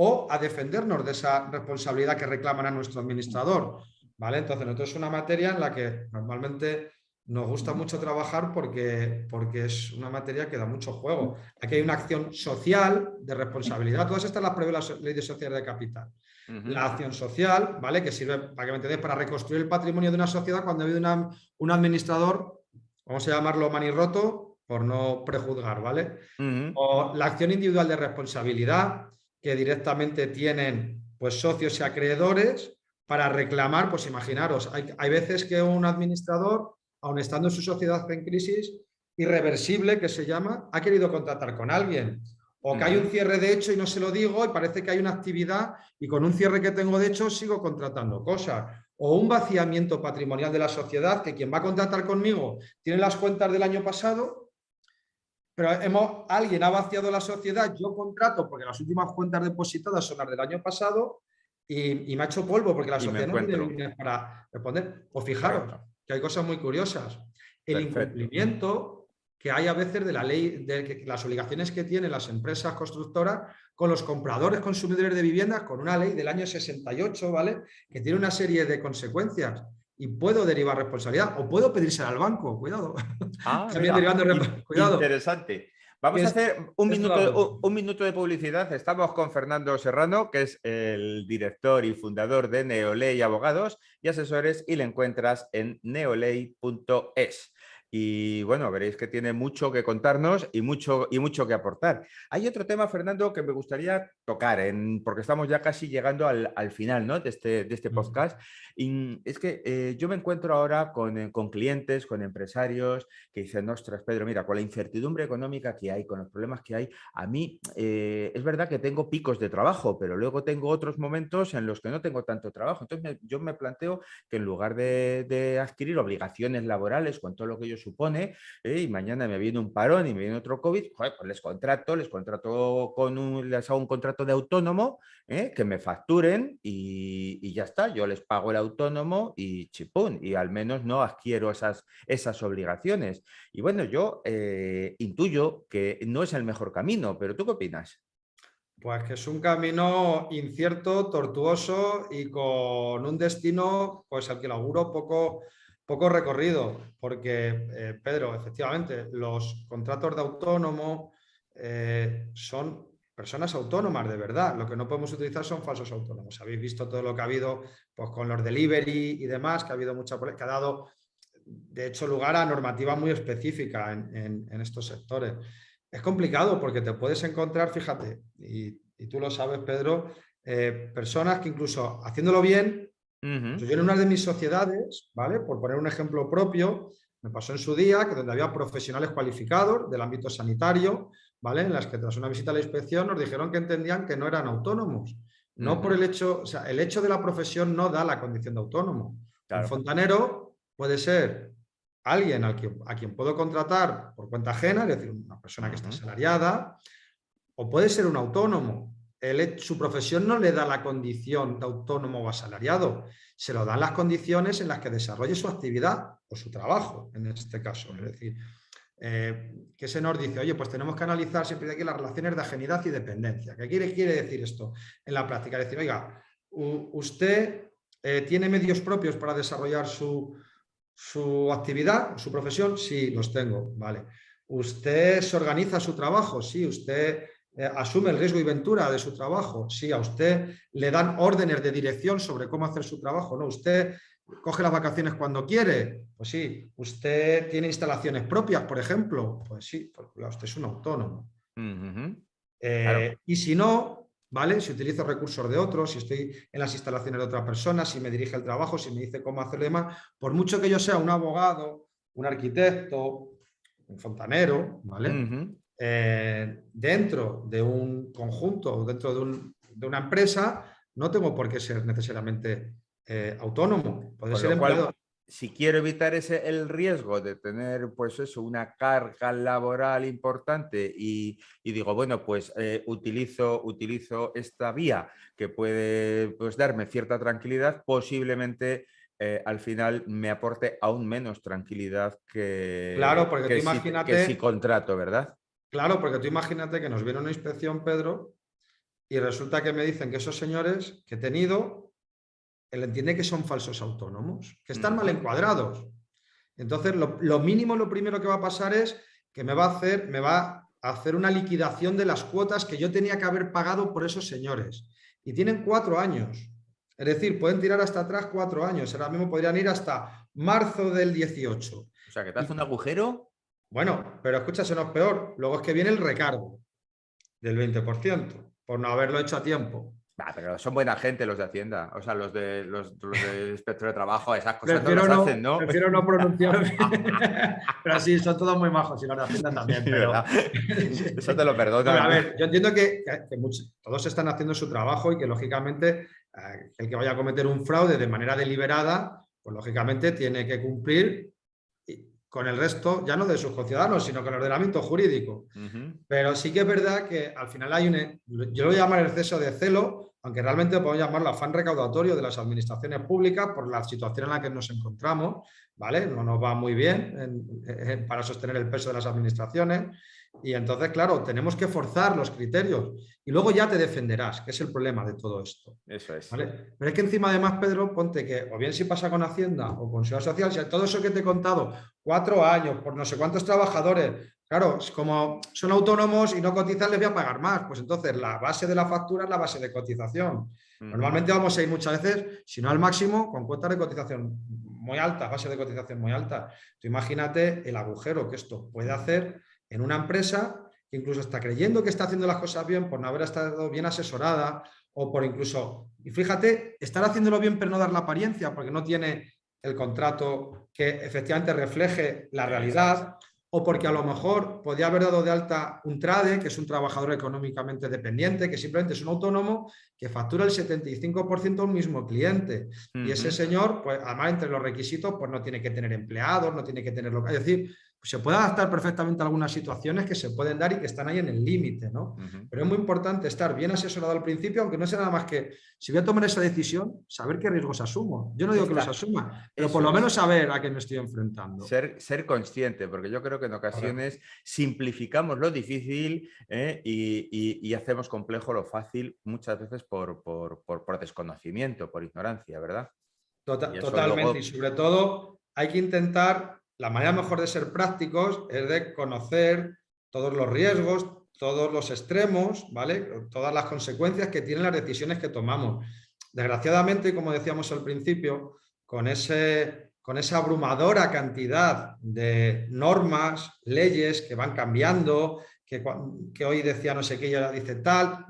o a defendernos de esa responsabilidad que reclaman a nuestro administrador, ¿vale? Entonces, nosotros es una materia en la que normalmente nos gusta mucho trabajar porque es una materia que da mucho juego. Aquí hay una acción social de responsabilidad. Todas estas las prevé la ley de sociedades de capital. La acción social, ¿vale? Que sirve, para que me entendáis, para reconstruir el patrimonio de una sociedad cuando ha habido un administrador, vamos a llamarlo manirroto, por no prejuzgar, ¿vale? O la acción individual de responsabilidad, que directamente tienen pues socios y acreedores para reclamar, pues imaginaros, hay veces que un administrador, aun estando en su sociedad en crisis, irreversible, que se llama, ha querido contratar con alguien. O que hay un cierre de hecho y no se lo digo y parece que hay una actividad y con un cierre que tengo de hecho sigo contratando cosas. O un vaciamiento patrimonial de la sociedad, que quien va a contratar conmigo tiene las cuentas del año pasado, pero alguien ha vaciado la sociedad, yo contrato porque las últimas cuentas depositadas son las del año pasado y me ha hecho polvo porque la sociedad no tiene líneas para responder. O fijaros que hay cosas muy curiosas. El incumplimiento que hay a veces de la ley, de las obligaciones que tienen las empresas constructoras con los compradores consumidores de viviendas, con una ley del año 68, ¿vale? Que tiene una serie de consecuencias. Y puedo derivar responsabilidad o puedo pedírsela al banco, cuidado. También derivando cuidado. Interesante. Vamos a hacer un minuto de publicidad. Estamos con Fernando Serrano, que es el director y fundador de Neoley Abogados y Asesores, y le encuentras en neoley.es. y bueno, veréis que tiene mucho que contarnos y mucho que aportar. Hay otro tema, Fernando, que me gustaría tocar, porque estamos ya casi llegando al final, ¿no?, de este podcast. Y es que yo me encuentro ahora con clientes, con empresarios que dicen, ostras, Pedro, mira, con la incertidumbre económica que hay, con los problemas que hay, a mí es verdad que tengo picos de trabajo, pero luego tengo otros momentos en los que no tengo tanto trabajo. Entonces yo me planteo que en lugar de adquirir obligaciones laborales con todo lo que ello supone, y mañana me viene un parón y me viene otro COVID, joder, pues les contrato les hago un contrato de autónomo, que me facturen y ya está. Yo les pago el autónomo y chipún, y al menos no adquiero esas obligaciones. Y bueno, yo intuyo que no es el mejor camino, pero ¿tú qué opinas? Pues que es un camino incierto, tortuoso y con un destino, pues al que le auguro poco recorrido, porque, Pedro, efectivamente, los contratos de autónomo son personas autónomas de verdad. Lo que no podemos utilizar son falsos autónomos. Habéis visto todo lo que ha habido, pues, con los delivery y demás, que ha habido que ha dado, de hecho, lugar a normativa muy específica en estos sectores. Es complicado porque te puedes encontrar, fíjate, y tú lo sabes, Pedro, personas que incluso haciéndolo bien, yo en una de mis sociedades, ¿vale? Por poner un ejemplo propio, me pasó en su día que donde había profesionales cualificados del ámbito sanitario, ¿vale? En las que tras una visita a la inspección nos dijeron que entendían que no eran autónomos. No por el hecho, o sea, el hecho de la profesión no da la condición de autónomo. Claro. Un fontanero puede ser alguien a quien puedo contratar por cuenta ajena, es decir, una persona que está asalariada, o puede ser un autónomo. Su profesión no le da la condición de autónomo o asalariado, se lo dan las condiciones en las que desarrolle su actividad o su trabajo, en este caso. Es decir, que se nos dice, oye, pues tenemos que analizar siempre de aquí las relaciones de ajenidad y dependencia. ¿Qué quiere decir esto en la práctica? Es decir, oiga, usted tiene medios propios para desarrollar su actividad, su profesión. Sí, los tengo, vale. ¿Usted se organiza su trabajo? Sí. ¿Usted asume el riesgo y ventura de su trabajo? Sí. ¿A usted le dan órdenes de dirección sobre cómo hacer su trabajo? No. ¿Usted coge las vacaciones cuando quiere? Pues sí. ¿Usted tiene instalaciones propias, por ejemplo? Pues sí, porque usted es un autónomo. Claro. Y si no, ¿vale? Si utilizo recursos de otros, si estoy en las instalaciones de otra persona, si me dirige el trabajo, si me dice cómo hacerlo y demás, por mucho que yo sea un abogado, un arquitecto, un fontanero, ¿vale? Dentro de un conjunto, dentro de una empresa, no tengo por qué ser necesariamente autónomo. Puede ser empleado. Si quiero evitar el riesgo de tener, pues eso, una carga laboral importante y digo, bueno, pues utilizo esta vía que puede, pues, darme cierta tranquilidad, posiblemente al final me aporte aún menos tranquilidad Claro, porque tú imagínate, que si contrato, ¿verdad? Claro, porque tú imagínate que nos viene una inspección, Pedro, y resulta que me dicen que esos señores que he tenido, él entiende que son falsos autónomos, que están mal encuadrados. Entonces, lo mínimo, lo primero que va a pasar es que me va a hacer una liquidación de las cuotas que yo tenía que haber pagado por esos señores. Y tienen 4 años. Es decir, pueden tirar hasta atrás 4 años. Ahora mismo podrían ir hasta marzo del 18. O sea, que te hace un agujero. Bueno, pero escucha, eso no es peor. Luego es que viene el recargo del 20% por no haberlo hecho a tiempo. Pero son buena gente los de Hacienda, o sea, los del inspector de trabajo, esas cosas no las hacen, ¿no? Prefiero no pronunciarme, pero sí, son todos muy majos y los de Hacienda también. Sí, pero... Eso te lo perdono. A ver, yo entiendo que todos están haciendo su trabajo y que, lógicamente, el que vaya a cometer un fraude de manera deliberada, pues, lógicamente, tiene que cumplir con el resto, ya no de sus conciudadanos, sino con el ordenamiento jurídico. Pero sí que es verdad que al final hay yo lo voy a llamar el exceso de celo, aunque realmente podemos llamarlo afán recaudatorio de las administraciones públicas por la situación en la que nos encontramos, ¿vale? No nos va muy bien para sostener el peso de las administraciones y entonces, claro, tenemos que forzar los criterios y luego ya te defenderás, que es el problema de todo esto. Eso es. ¿Vale? Pero es que encima, además, Pedro, ponte que, o bien si pasa con Hacienda o con Seguridad Social, si todo eso que te he contado, 4 años, por no sé cuántos trabajadores, claro, como son autónomos y no cotizan, les voy a pagar más. Pues entonces la base de la factura es la base de cotización. Normalmente vamos a ir muchas veces, si no al máximo, con cuotas de cotización muy altas, bases de cotización muy altas. Tú imagínate el agujero que esto puede hacer en una empresa que incluso está creyendo que está haciendo las cosas bien por no haber estado bien asesorada o por incluso, y fíjate, estar haciéndolo bien pero no dar la apariencia porque no tiene el contrato que efectivamente refleje la realidad, o porque a lo mejor podía haber dado de alta un trade, que es un trabajador económicamente dependiente, que simplemente es un autónomo que factura el 75% a un mismo cliente. Y ese señor, pues además entre los requisitos, pues no tiene que tener empleados, no tiene que tener lo que... Es decir, pues se puede adaptar perfectamente a algunas situaciones que se pueden dar y que están ahí en el límite, ¿no? Pero es muy importante estar bien asesorado al principio, aunque no sea nada más que, si voy a tomar esa decisión, saber qué riesgos asumo. Yo no digo que los asuma, pero por lo menos saber a qué me estoy enfrentando. Ser consciente, porque yo creo que en ocasiones simplificamos lo difícil y hacemos complejo lo fácil muchas veces por desconocimiento, por ignorancia, ¿verdad? Totalmente, luego... y sobre todo hay que intentar, la manera mejor de ser prácticos es de conocer todos los riesgos, todos los extremos, ¿vale? Todas las consecuencias que tienen las decisiones que tomamos. Desgraciadamente, como decíamos al principio, con esa abrumadora cantidad de normas, leyes que van cambiando, que hoy decía no sé qué y ahora dice tal.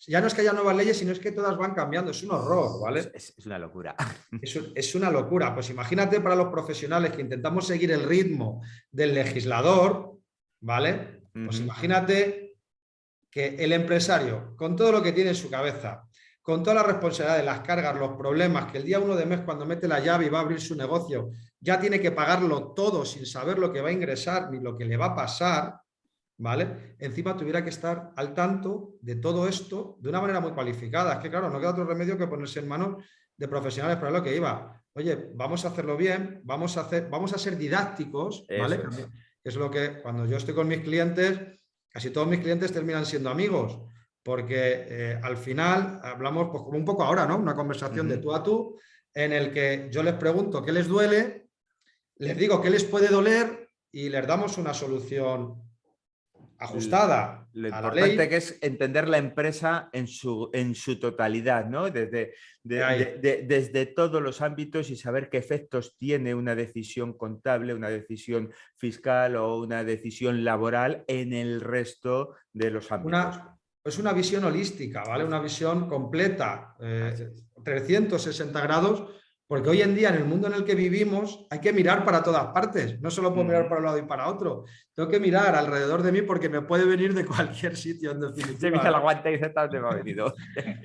Ya no es que haya nuevas leyes, sino es que todas van cambiando. Es un horror, ¿vale? Es una locura. Es una locura. Pues imagínate para los profesionales que intentamos seguir el ritmo del legislador, ¿vale? Pues imagínate que el empresario, con todo lo que tiene en su cabeza, con todas las responsabilidades, las cargas, los problemas, que el día 1 de mes cuando mete la llave y va a abrir su negocio, ya tiene que pagarlo todo sin saber lo que va a ingresar ni lo que le va a pasar, ¿vale? Encima tuviera que estar al tanto de todo esto de una manera muy cualificada. Es que claro, no queda otro remedio que ponerse en manos de profesionales, pero es lo que iba. Oye, vamos a hacerlo bien, vamos a ser didácticos, ¿vale? Es lo que cuando yo estoy con mis clientes, casi todos mis clientes terminan siendo amigos, porque al final hablamos pues, como un poco ahora, ¿no? Una conversación de tú a tú, en el que yo les pregunto qué les duele, les digo qué les puede doler y les damos una solución ajustada lo a la ley. importante que es entender la empresa en su totalidad, ¿no? Desde todos los ámbitos y saber qué efectos tiene una decisión contable, una decisión fiscal o una decisión laboral en el resto de los ámbitos. Es una visión holística, ¿vale? Una visión completa, 360 grados, porque hoy en día en el mundo en el que vivimos hay que mirar para todas partes, no solo puedo mirar para un lado y para otro, tengo que mirar alrededor de mí porque me puede venir de cualquier sitio en definitiva. Se me hizo la guanta y dice, ¿dónde me ha venido?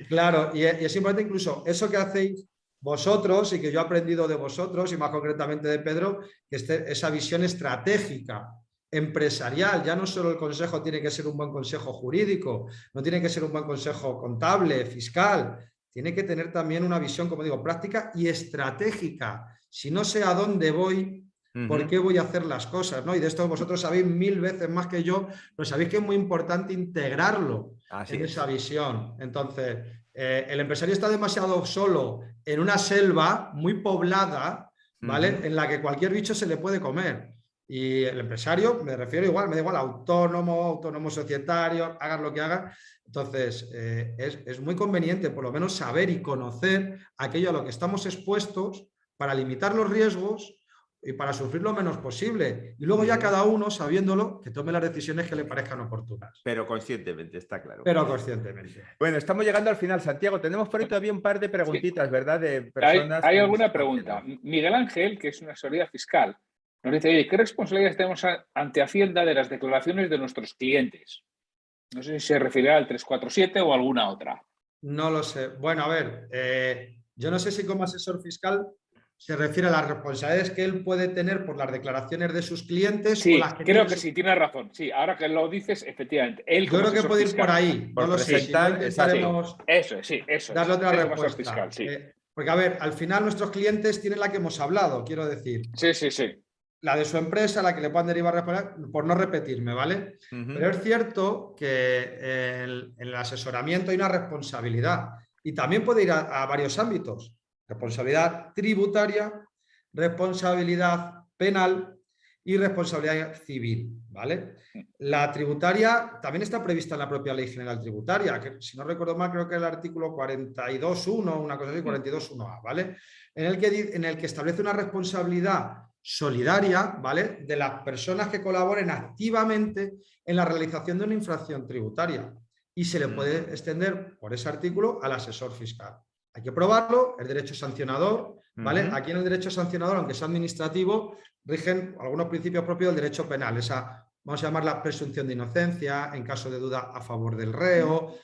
Claro, y es importante incluso eso que hacéis vosotros y que yo he aprendido de vosotros y más concretamente de Pedro, que esa visión estratégica empresarial, ya no solo el consejo tiene que ser un buen consejo jurídico, no tiene que ser un buen consejo contable, fiscal, tiene que tener también una visión, como digo, práctica y estratégica. Si no sé a dónde voy, ¿por qué voy a hacer las cosas? ¿No? Y de esto vosotros sabéis 1000 veces más que yo, pero sabéis que es muy importante integrarlo esa visión. Entonces, el empresario está demasiado solo en una selva muy poblada, ¿vale? En la que cualquier bicho se le puede comer. Y el empresario, me refiero igual, me da igual, autónomo societario, hagas lo que hagas. Entonces, es muy conveniente por lo menos saber y conocer aquello a lo que estamos expuestos para limitar los riesgos y para sufrir lo menos posible. Y luego ya cada uno, sabiéndolo, que tome las decisiones que le parezcan oportunas. Pero conscientemente, está claro. Pero conscientemente. Bueno, estamos llegando al final, Santiago. Tenemos por ahí todavía un par de preguntitas, ¿verdad? De personas. ¿Hay alguna pregunta? Miguel Ángel, que es una asesoría fiscal, nos dice, oye, ¿qué responsabilidades tenemos ante Hacienda de las declaraciones de nuestros clientes? No sé si se refiere al 347 o alguna otra. No lo sé. Bueno, a ver, yo no sé si como asesor fiscal se refiere a las responsabilidades que él puede tener por las declaraciones de sus clientes. Sí, o las que creo que sí, tienes razón. Sí, ahora que lo dices, efectivamente. Él, yo creo que puede ir por ahí. No lo sé. Si no intentaremos darle otra respuesta. Sí. Porque, a ver, al final nuestros clientes tienen la que hemos hablado, quiero decir. Sí. La de su empresa, la que le puedan derivar, por no repetirme, ¿vale? Pero es cierto que en el asesoramiento hay una responsabilidad y también puede ir a varios ámbitos. Responsabilidad tributaria, responsabilidad penal y responsabilidad civil, ¿vale? La tributaria también está prevista en la propia Ley General Tributaria, que si no recuerdo mal creo que es el artículo 42.1, una cosa así, 42.1a, ¿vale? En el que establece una responsabilidad solidaria, ¿vale?, de las personas que colaboren activamente en la realización de una infracción tributaria y se le puede extender por ese artículo al asesor fiscal. Hay que probarlo, el derecho sancionador, ¿vale? Aquí en el derecho sancionador, aunque sea administrativo, rigen algunos principios propios del derecho penal, esa, vamos a llamarla presunción de inocencia, en caso de duda a favor del reo,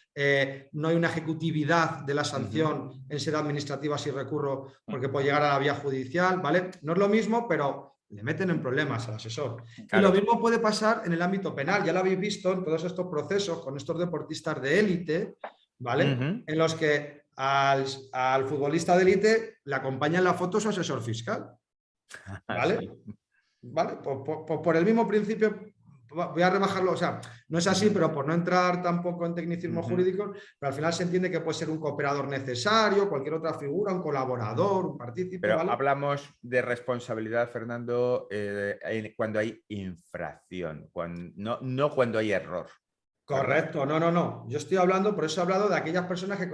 no hay una ejecutividad de la sanción en sede administrativa si recurro porque puede llegar a la vía judicial, ¿vale? No es lo mismo, pero le meten en problemas al asesor. Claro. Y lo mismo puede pasar en el ámbito penal, ya lo habéis visto en todos estos procesos con estos deportistas de élite, ¿vale? En los que al futbolista de élite le acompaña en la foto su asesor fiscal, ¿vale? Sí. ¿Vale? Por el mismo principio, voy a rebajarlo, o sea, no es así, pero por no entrar tampoco en tecnicismos jurídicos, pero al final se entiende que puede ser un cooperador necesario, cualquier otra figura, un colaborador, un partícipe. Pero ¿vale? hablamos de responsabilidad, Fernando, cuando hay infracción, no cuando hay error. Correcto, no. Yo estoy hablando, por eso he hablado de aquellas personas que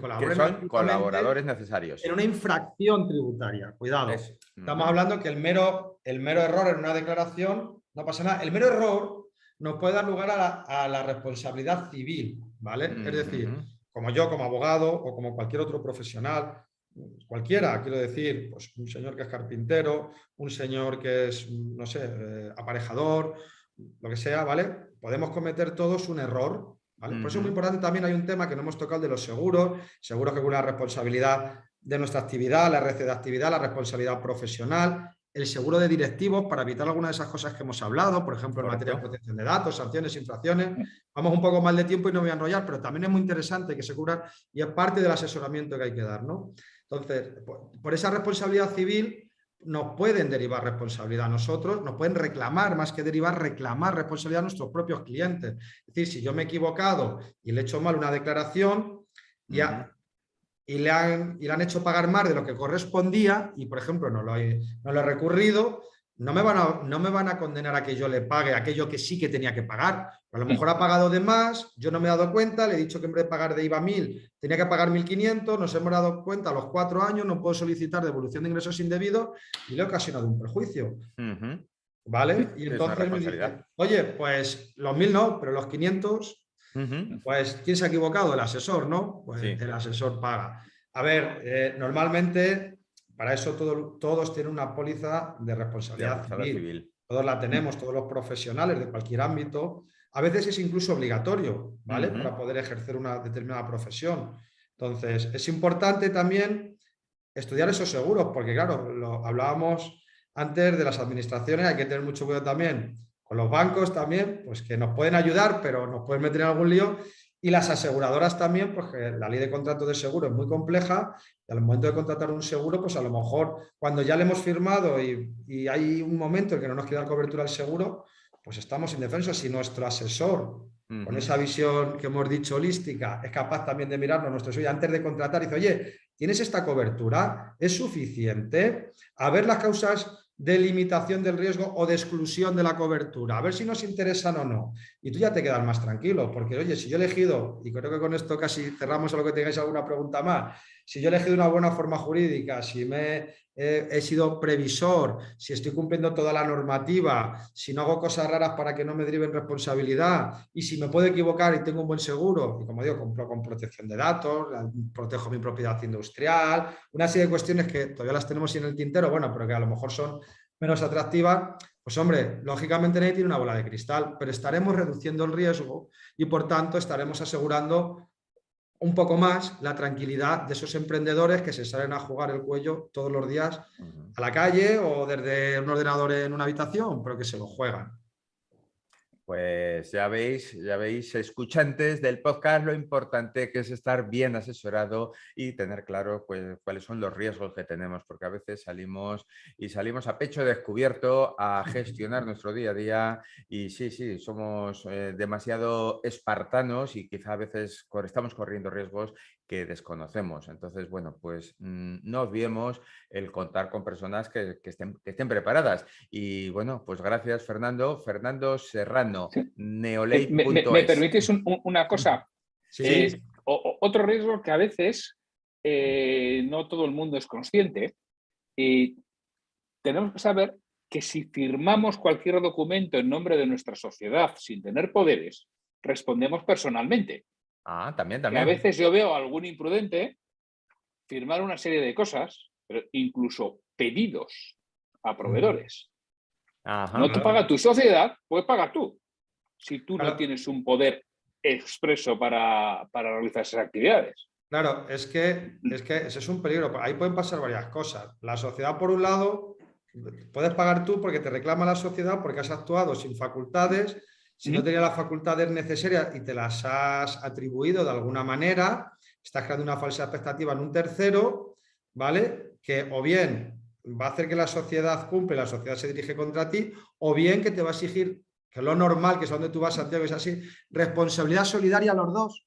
colaboran. Que son colaboradores necesarios. En una infracción tributaria. Cuidado. Estamos hablando que el mero error en una declaración no pasa nada. El mero error nos puede dar lugar a la responsabilidad civil, ¿vale? Es decir, como yo, como abogado o como cualquier otro profesional, cualquiera, quiero decir, pues un señor que es carpintero, un señor que es, no sé, aparejador, lo que sea, ¿vale? Podemos cometer todos un error, ¿vale? Por eso es muy importante también, hay un tema que no hemos tocado de los seguros que con una responsabilidad de nuestra actividad, la RC de actividad, la responsabilidad profesional, el seguro de directivos para evitar algunas de esas cosas que hemos hablado, por ejemplo, en materia de protección de datos, sanciones, infracciones. Vamos un poco mal de tiempo y no me voy a enrollar, pero también es muy interesante que se cubra y es parte del asesoramiento que hay que dar, ¿no? Entonces, por esa responsabilidad civil nos pueden derivar responsabilidad a nosotros, nos pueden reclamar, más que derivar, reclamar responsabilidad a nuestros propios clientes. Es decir, si yo me he equivocado y le he hecho mal una declaración y le han hecho pagar más de lo que correspondía y, por ejemplo, no lo he recurrido, no me van a condenar a que yo le pague aquello que sí que tenía que pagar. A lo mejor ha pagado de más, yo no me he dado cuenta, le he dicho que en vez de pagar de IVA 1.000, tenía que pagar 1.500, nos hemos dado cuenta a los 4 años, no puedo solicitar devolución de ingresos indebidos y le he ocasionado un perjuicio. ¿Vale? Y entonces me dice, oye, pues los 1.000 no, pero los 500, pues ¿quién se ha equivocado? El asesor, ¿no? Pues el asesor paga. A ver, normalmente... Para eso todos tienen una póliza de responsabilidad civil. Todos la tenemos, todos los profesionales de cualquier ámbito. A veces es incluso obligatorio, ¿vale? Para poder ejercer una determinada profesión. Entonces, es importante también estudiar esos seguros, porque claro, hablábamos antes de las administraciones, hay que tener mucho cuidado también con los bancos también, pues que nos pueden ayudar, pero nos pueden meter en algún lío. Y las aseguradoras también, porque la ley de contrato de seguro es muy compleja y al momento de contratar un seguro, pues a lo mejor cuando ya le hemos firmado y hay un momento en que no nos queda cobertura al seguro, pues estamos indefensos. Si nuestro asesor, con esa visión que hemos dicho holística, es capaz también de mirarnos nuestro suyo antes de contratar y dice, oye, ¿tienes esta cobertura? ¿Es suficiente? A ver las causas de limitación del riesgo o de exclusión de la cobertura, a ver si nos interesan o no. Y tú ya te quedas más tranquilo, porque oye, si yo he elegido, y creo que con esto casi cerramos a lo que tengáis alguna pregunta más, si yo he elegido una buena forma jurídica, si he sido previsor, si estoy cumpliendo toda la normativa, si no hago cosas raras para que no me deriven responsabilidad, y si me puedo equivocar y tengo un buen seguro, y como digo, compro con protección de datos, protejo mi propiedad industrial, una serie de cuestiones que todavía las tenemos en el tintero, bueno, pero que a lo mejor son menos atractivas, pues hombre, lógicamente nadie tiene una bola de cristal, pero estaremos reduciendo el riesgo y por tanto estaremos asegurando un poco más la tranquilidad de esos emprendedores que se salen a jugar el cuello todos los días a la calle o desde un ordenador en una habitación, pero que se lo juegan. Pues ya veis, escuchantes del podcast, lo importante que es estar bien asesorado y tener claro pues, cuáles son los riesgos que tenemos, porque a veces salimos a pecho descubierto a gestionar nuestro día a día y sí, somos demasiado espartanos y quizá a veces estamos corriendo riesgos que desconocemos. Entonces, bueno, pues no olvidemos el contar con personas que estén preparadas. Y bueno, pues gracias, Fernando. Fernando Serrano, Sí. neolate.es. ¿Me permites una cosa? Sí. Otro riesgo que a veces no todo el mundo es consciente, y tenemos que saber que si firmamos cualquier documento en nombre de nuestra sociedad sin tener poderes, respondemos personalmente. Ah, también. Que a veces yo veo a algún imprudente firmar una serie de cosas, pero incluso pedidos a proveedores. Ajá, No te paga tu sociedad, pues paga tú. Si tú no Claro. tienes un poder expreso para realizar esas actividades. Claro, es que ese es un peligro. Ahí pueden pasar varias cosas. La sociedad, por un lado, puedes pagar tú porque te reclama la sociedad porque has actuado sin facultades, si no tenías las facultades necesarias y te las has atribuido de alguna manera, estás creando una falsa expectativa en un tercero, ¿vale? Que o bien va a hacer que la sociedad cumpla y la sociedad se dirige contra ti, o bien que te va a exigir, que es lo normal, que es donde tú vas, Santiago, es así, responsabilidad solidaria a los dos.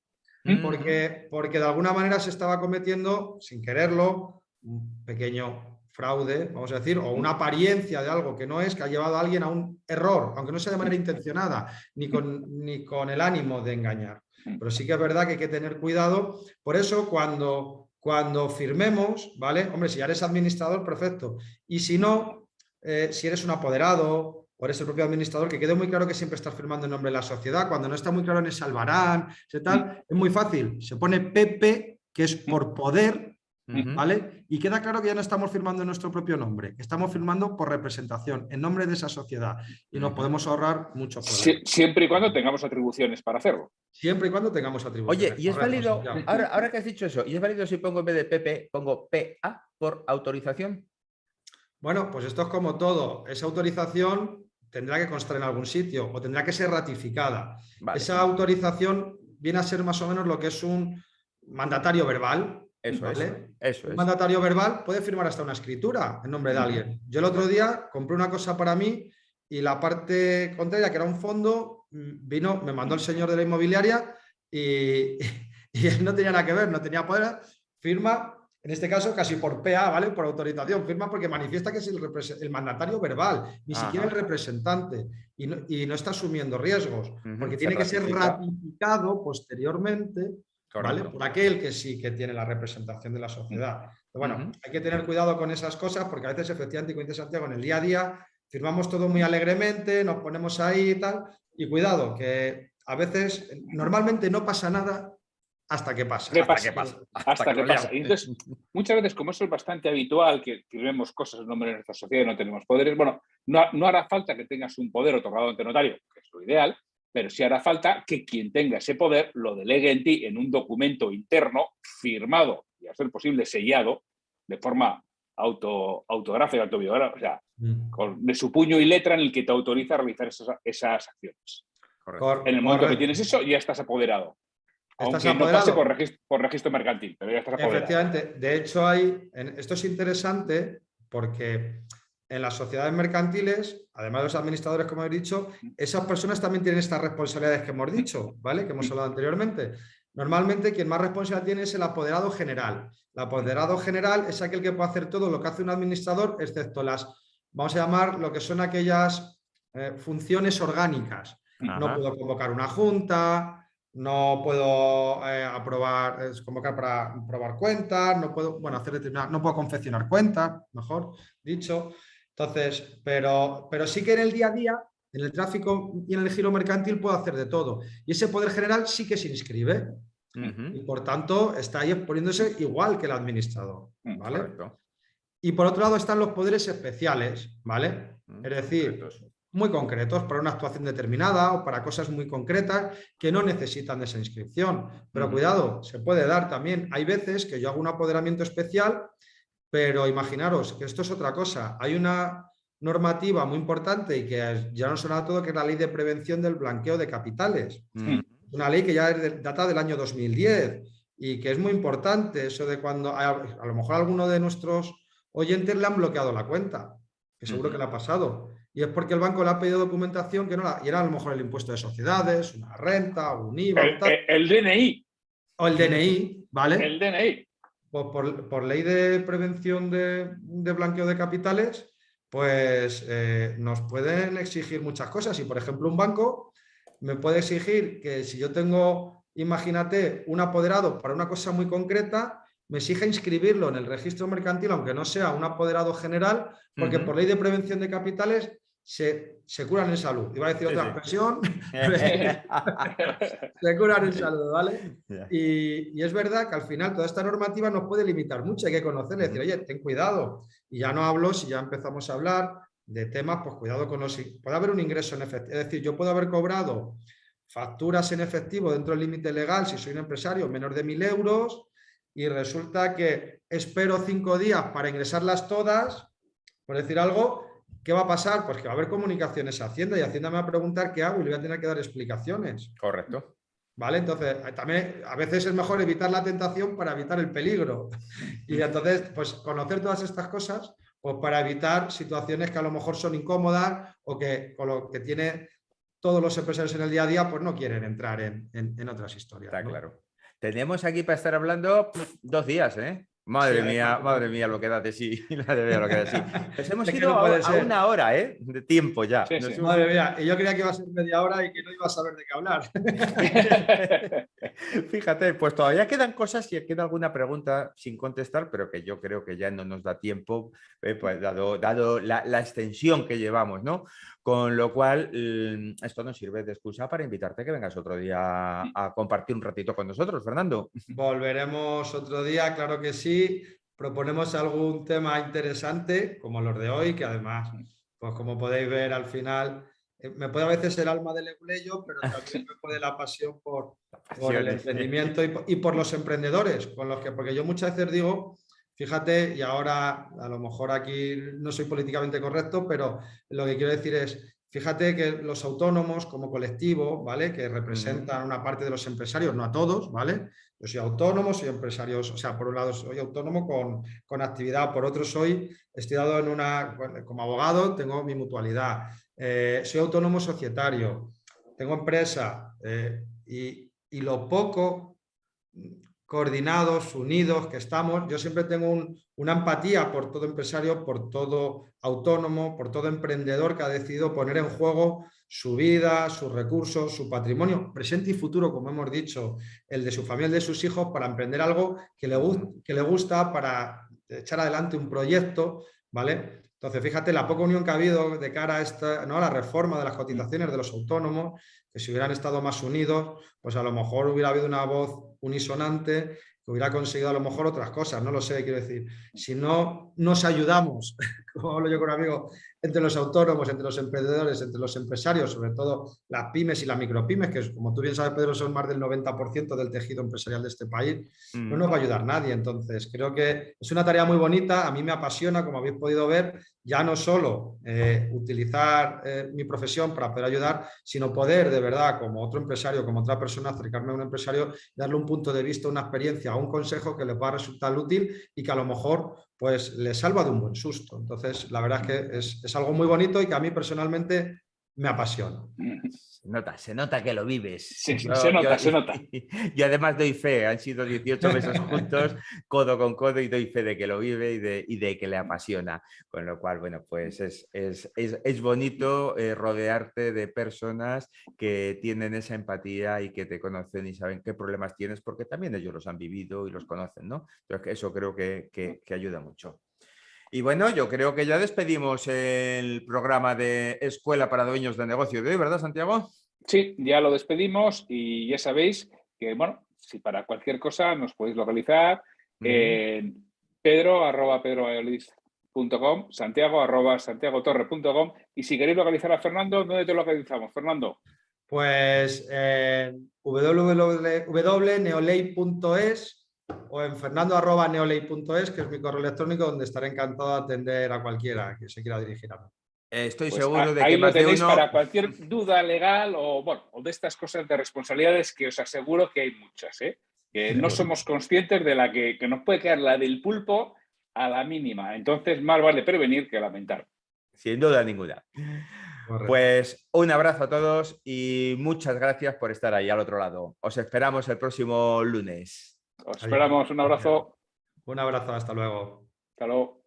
Porque de alguna manera se estaba cometiendo, sin quererlo, un pequeño fraude, vamos a decir, o una apariencia de algo que no es, que ha llevado a alguien a un error, aunque no sea de manera intencionada, ni con el ánimo de engañar. Pero sí que es verdad que hay que tener cuidado. Por eso, cuando firmemos, ¿vale? Hombre, si ya eres administrador, perfecto. Y si no, si eres un apoderado o eres el propio administrador, que quede muy claro que siempre estás firmando en nombre de la sociedad. Cuando no está muy claro en ese albarán, ese tal, es muy fácil. Se pone PP, que es por poder, ¿vale? Y queda claro que ya no estamos firmando en nuestro propio nombre, estamos firmando por representación, en nombre de esa sociedad. Y nos podemos ahorrar muchos problemas. Siempre y cuando tengamos atribuciones para hacerlo. Siempre y cuando tengamos atribuciones. Oye, ¿y es válido, ahora que has dicho eso, y es válido si pongo en vez de PP, pongo PA por autorización? Bueno, pues esto es como todo. Esa autorización tendrá que constar en algún sitio o tendrá que ser ratificada. Vale. Esa autorización viene a ser más o menos lo que es un mandatario verbal. Eso ¿vale? es. Un mandatario verbal puede firmar hasta una escritura en nombre de alguien. Yo el otro día compré una cosa para mí y la parte contraria, que era un fondo, vino, me mandó el señor de la inmobiliaria y él no tenía nada que ver, no tenía poder, firma. En este caso, casi por PA, ¿vale? Por autorización, firma porque manifiesta que es el mandatario verbal, ni siquiera el representante, y no está asumiendo riesgos, porque tiene que ser ratificado posteriormente, ¿vale? Por aquel que sí que tiene la representación de la sociedad. Pero bueno, hay que tener cuidado con esas cosas, porque a veces, efectivamente, como dice Santiago, en el día a día firmamos todo muy alegremente, nos ponemos ahí y tal, y cuidado, que a veces, normalmente no pasa nada, hasta que pasa. Hasta que pasa. Y entonces, muchas veces, como eso es bastante habitual, que firmemos cosas en nombre de nuestra sociedad y no tenemos poderes, bueno, no hará falta que tengas un poder otorgado ante notario, que es lo ideal, pero sí hará falta que quien tenga ese poder lo delegue en ti en un documento interno firmado y, a ser posible, sellado de forma autográfica, autobiográfica, o sea, de su puño y letra, en el que te autoriza a realizar esas acciones. En el momento que tienes eso, ya estás apoderado. Aunque no pase por registro mercantil, pero ya estás apoderado. Efectivamente. De hecho, esto es interesante porque en las sociedades mercantiles, además de los administradores, como he dicho, esas personas también tienen estas responsabilidades que hemos dicho, ¿vale? Que hemos hablado anteriormente. Normalmente, quien más responsabilidad tiene es el apoderado general. El apoderado general es aquel que puede hacer todo lo que hace un administrador, excepto vamos a llamar lo que son aquellas funciones orgánicas. No puedo convocar una junta, no puedo convocar para aprobar cuentas, no puedo, no puedo confeccionar cuentas, mejor dicho. Entonces, pero sí que en el día a día, en el tráfico y en el giro mercantil puedo hacer de todo. Y ese poder general sí que se inscribe. Y por tanto está ahí poniéndose igual que el administrador, ¿vale? Correcto. Y por otro lado están los poderes especiales, ¿vale? Es decir, muy concretos para una actuación determinada o para cosas muy concretas que no necesitan de esa inscripción. Pero cuidado, se puede dar también. Hay veces que yo hago un apoderamiento especial, pero imaginaros que esto es otra cosa. Hay una normativa muy importante y que ya nos suena todo, que es la Ley de Prevención del Blanqueo de Capitales. Una ley que ya data del año 2010 y que es muy importante eso de cuando a lo mejor a alguno de nuestros oyentes le han bloqueado la cuenta, que seguro que le ha pasado. Y es porque el banco le ha pedido documentación que no la... Y era a lo mejor el impuesto de sociedades, una renta, un IVA, un tal, El DNI. o el DNI, ¿vale? El DNI. Pues por ley de prevención de blanqueo de capitales, pues nos pueden exigir muchas cosas. Y, por ejemplo, un banco me puede exigir que si yo tengo, imagínate, un apoderado para una cosa muy concreta, me exige inscribirlo en el registro mercantil, aunque no sea un apoderado general, porque por ley de prevención de capitales se curan en salud. Iba a decir otra expresión. Se curan en salud, ¿vale? Y es verdad que al final toda esta normativa nos puede limitar mucho, hay que conocerle, decir, oye, ten cuidado. Y ya no hablo, si ya empezamos a hablar de temas, pues cuidado con los... Puede haber un ingreso en efectivo, es decir, yo puedo haber cobrado facturas en efectivo dentro del límite legal si soy un empresario menor de 1.000 euros y resulta que espero 5 días para ingresarlas todas, por decir algo. ¿Qué va a pasar? Pues que va a haber comunicaciones a Hacienda y Hacienda me va a preguntar qué hago y le voy a tener que dar explicaciones. Correcto. ¿Vale? Entonces, también a veces es mejor evitar la tentación para evitar el peligro. Y entonces, pues conocer todas estas cosas, pues para evitar situaciones que a lo mejor son incómodas o que con lo que tiene todos los empresarios en el día a día, pues no quieren entrar en otras historias. Está ¿no? claro. Tenemos aquí para estar hablando 2 días, ¿eh? Madre mía, lo que da de sí. Madre mía, lo que da de sí. Nos hemos ido a 1 hora, ¿eh? De tiempo ya. Sí, sí. Madre mía, y yo creía que iba a ser media hora y que no iba a saber de qué hablar. Fíjate, pues todavía quedan cosas y queda alguna pregunta sin contestar, pero que yo creo que ya no nos da tiempo, pues dado la extensión que llevamos, ¿no? Con lo cual, esto nos sirve de excusa para invitarte a que vengas otro día a compartir un ratito con nosotros, Fernando. Volveremos otro día, claro que sí. Proponemos algún tema interesante, como los de hoy, que además, pues como podéis ver al final, me puede a veces el alma del egleyo, pero también me puede la pasión por el emprendimiento y por los emprendedores, con los que, porque yo muchas veces digo, fíjate, y ahora a lo mejor aquí no soy políticamente correcto, pero lo que quiero decir es, fíjate que los autónomos como colectivo, ¿vale? Que representan una parte de los empresarios, no a todos, ¿vale? Yo soy autónomo, soy empresario, o sea, por un lado soy autónomo con actividad, por otro estoy dado como abogado, tengo mi mutualidad, soy autónomo societario, tengo empresa y lo poco coordinados, unidos que estamos, yo siempre tengo una empatía por todo empresario, por todo autónomo, por todo emprendedor que ha decidido poner en juego su vida, sus recursos, su patrimonio, presente y futuro, como hemos dicho, el de su familia, el de sus hijos, para emprender algo que le gusta, para echar adelante un proyecto, ¿vale? Entonces, fíjate la poca unión que ha habido de cara a esta, ¿no? A la reforma de las cotizaciones de los autónomos, que si hubieran estado más unidos, pues a lo mejor hubiera habido una voz unisonante que hubiera conseguido a lo mejor otras cosas, no lo sé, quiero decir. Si no nos ayudamos, como hablo yo con amigos, entre los autónomos, entre los emprendedores, entre los empresarios, sobre todo las pymes y las micropymes, que como tú bien sabes, Pedro, son más del 90% del tejido empresarial de este país, no nos va a ayudar nadie. Entonces, creo que es una tarea muy bonita, a mí me apasiona, como habéis podido ver, ya no solo utilizar mi profesión para poder ayudar, sino poder de verdad, como otro empresario, como otra persona, acercarme a un empresario, darle un punto de vista, una experiencia, un consejo que le pueda resultar útil y que a lo mejor pues le salva de un buen susto. Entonces, la verdad es que es algo muy bonito y que a mí personalmente me apasiona. Se nota que lo vives. Sí, se nota. Y además doy fe, han sido 18 meses juntos, codo con codo, y doy fe de que lo vive y de que le apasiona. Con lo cual, bueno, pues es bonito rodearte de personas que tienen esa empatía y que te conocen y saben qué problemas tienes, porque también ellos los han vivido y los conocen, ¿no? Entonces, eso creo que ayuda mucho. Y bueno, yo creo que ya despedimos el programa de Escuela para Dueños de Negocio de hoy, ¿verdad, Santiago? Sí, ya lo despedimos y ya sabéis que, bueno, si para cualquier cosa nos podéis localizar en pedro@pedrovalladolid.com, santiago@santiagotorre.com, y si queréis localizar a Fernando, ¿dónde te localizamos, Fernando? Pues en www.neoley.es o en fernando@neoley.es, que es mi correo electrónico, donde estaré encantado de atender a cualquiera que se quiera dirigir a mí. Estoy Pues seguro de ahí que lo más de tenéis uno... para cualquier duda legal o, bueno, o de estas cosas de responsabilidades que os aseguro que hay muchas, ¿eh? Que no somos conscientes de la que nos puede quedar la del pulpo a la mínima. Entonces, más vale prevenir que lamentar. Sin duda ninguna. Correcto. Pues un abrazo a todos y muchas gracias por estar ahí al otro lado. Os esperamos el próximo lunes. Os esperamos. Un abrazo. Un abrazo, hasta luego. Hasta luego.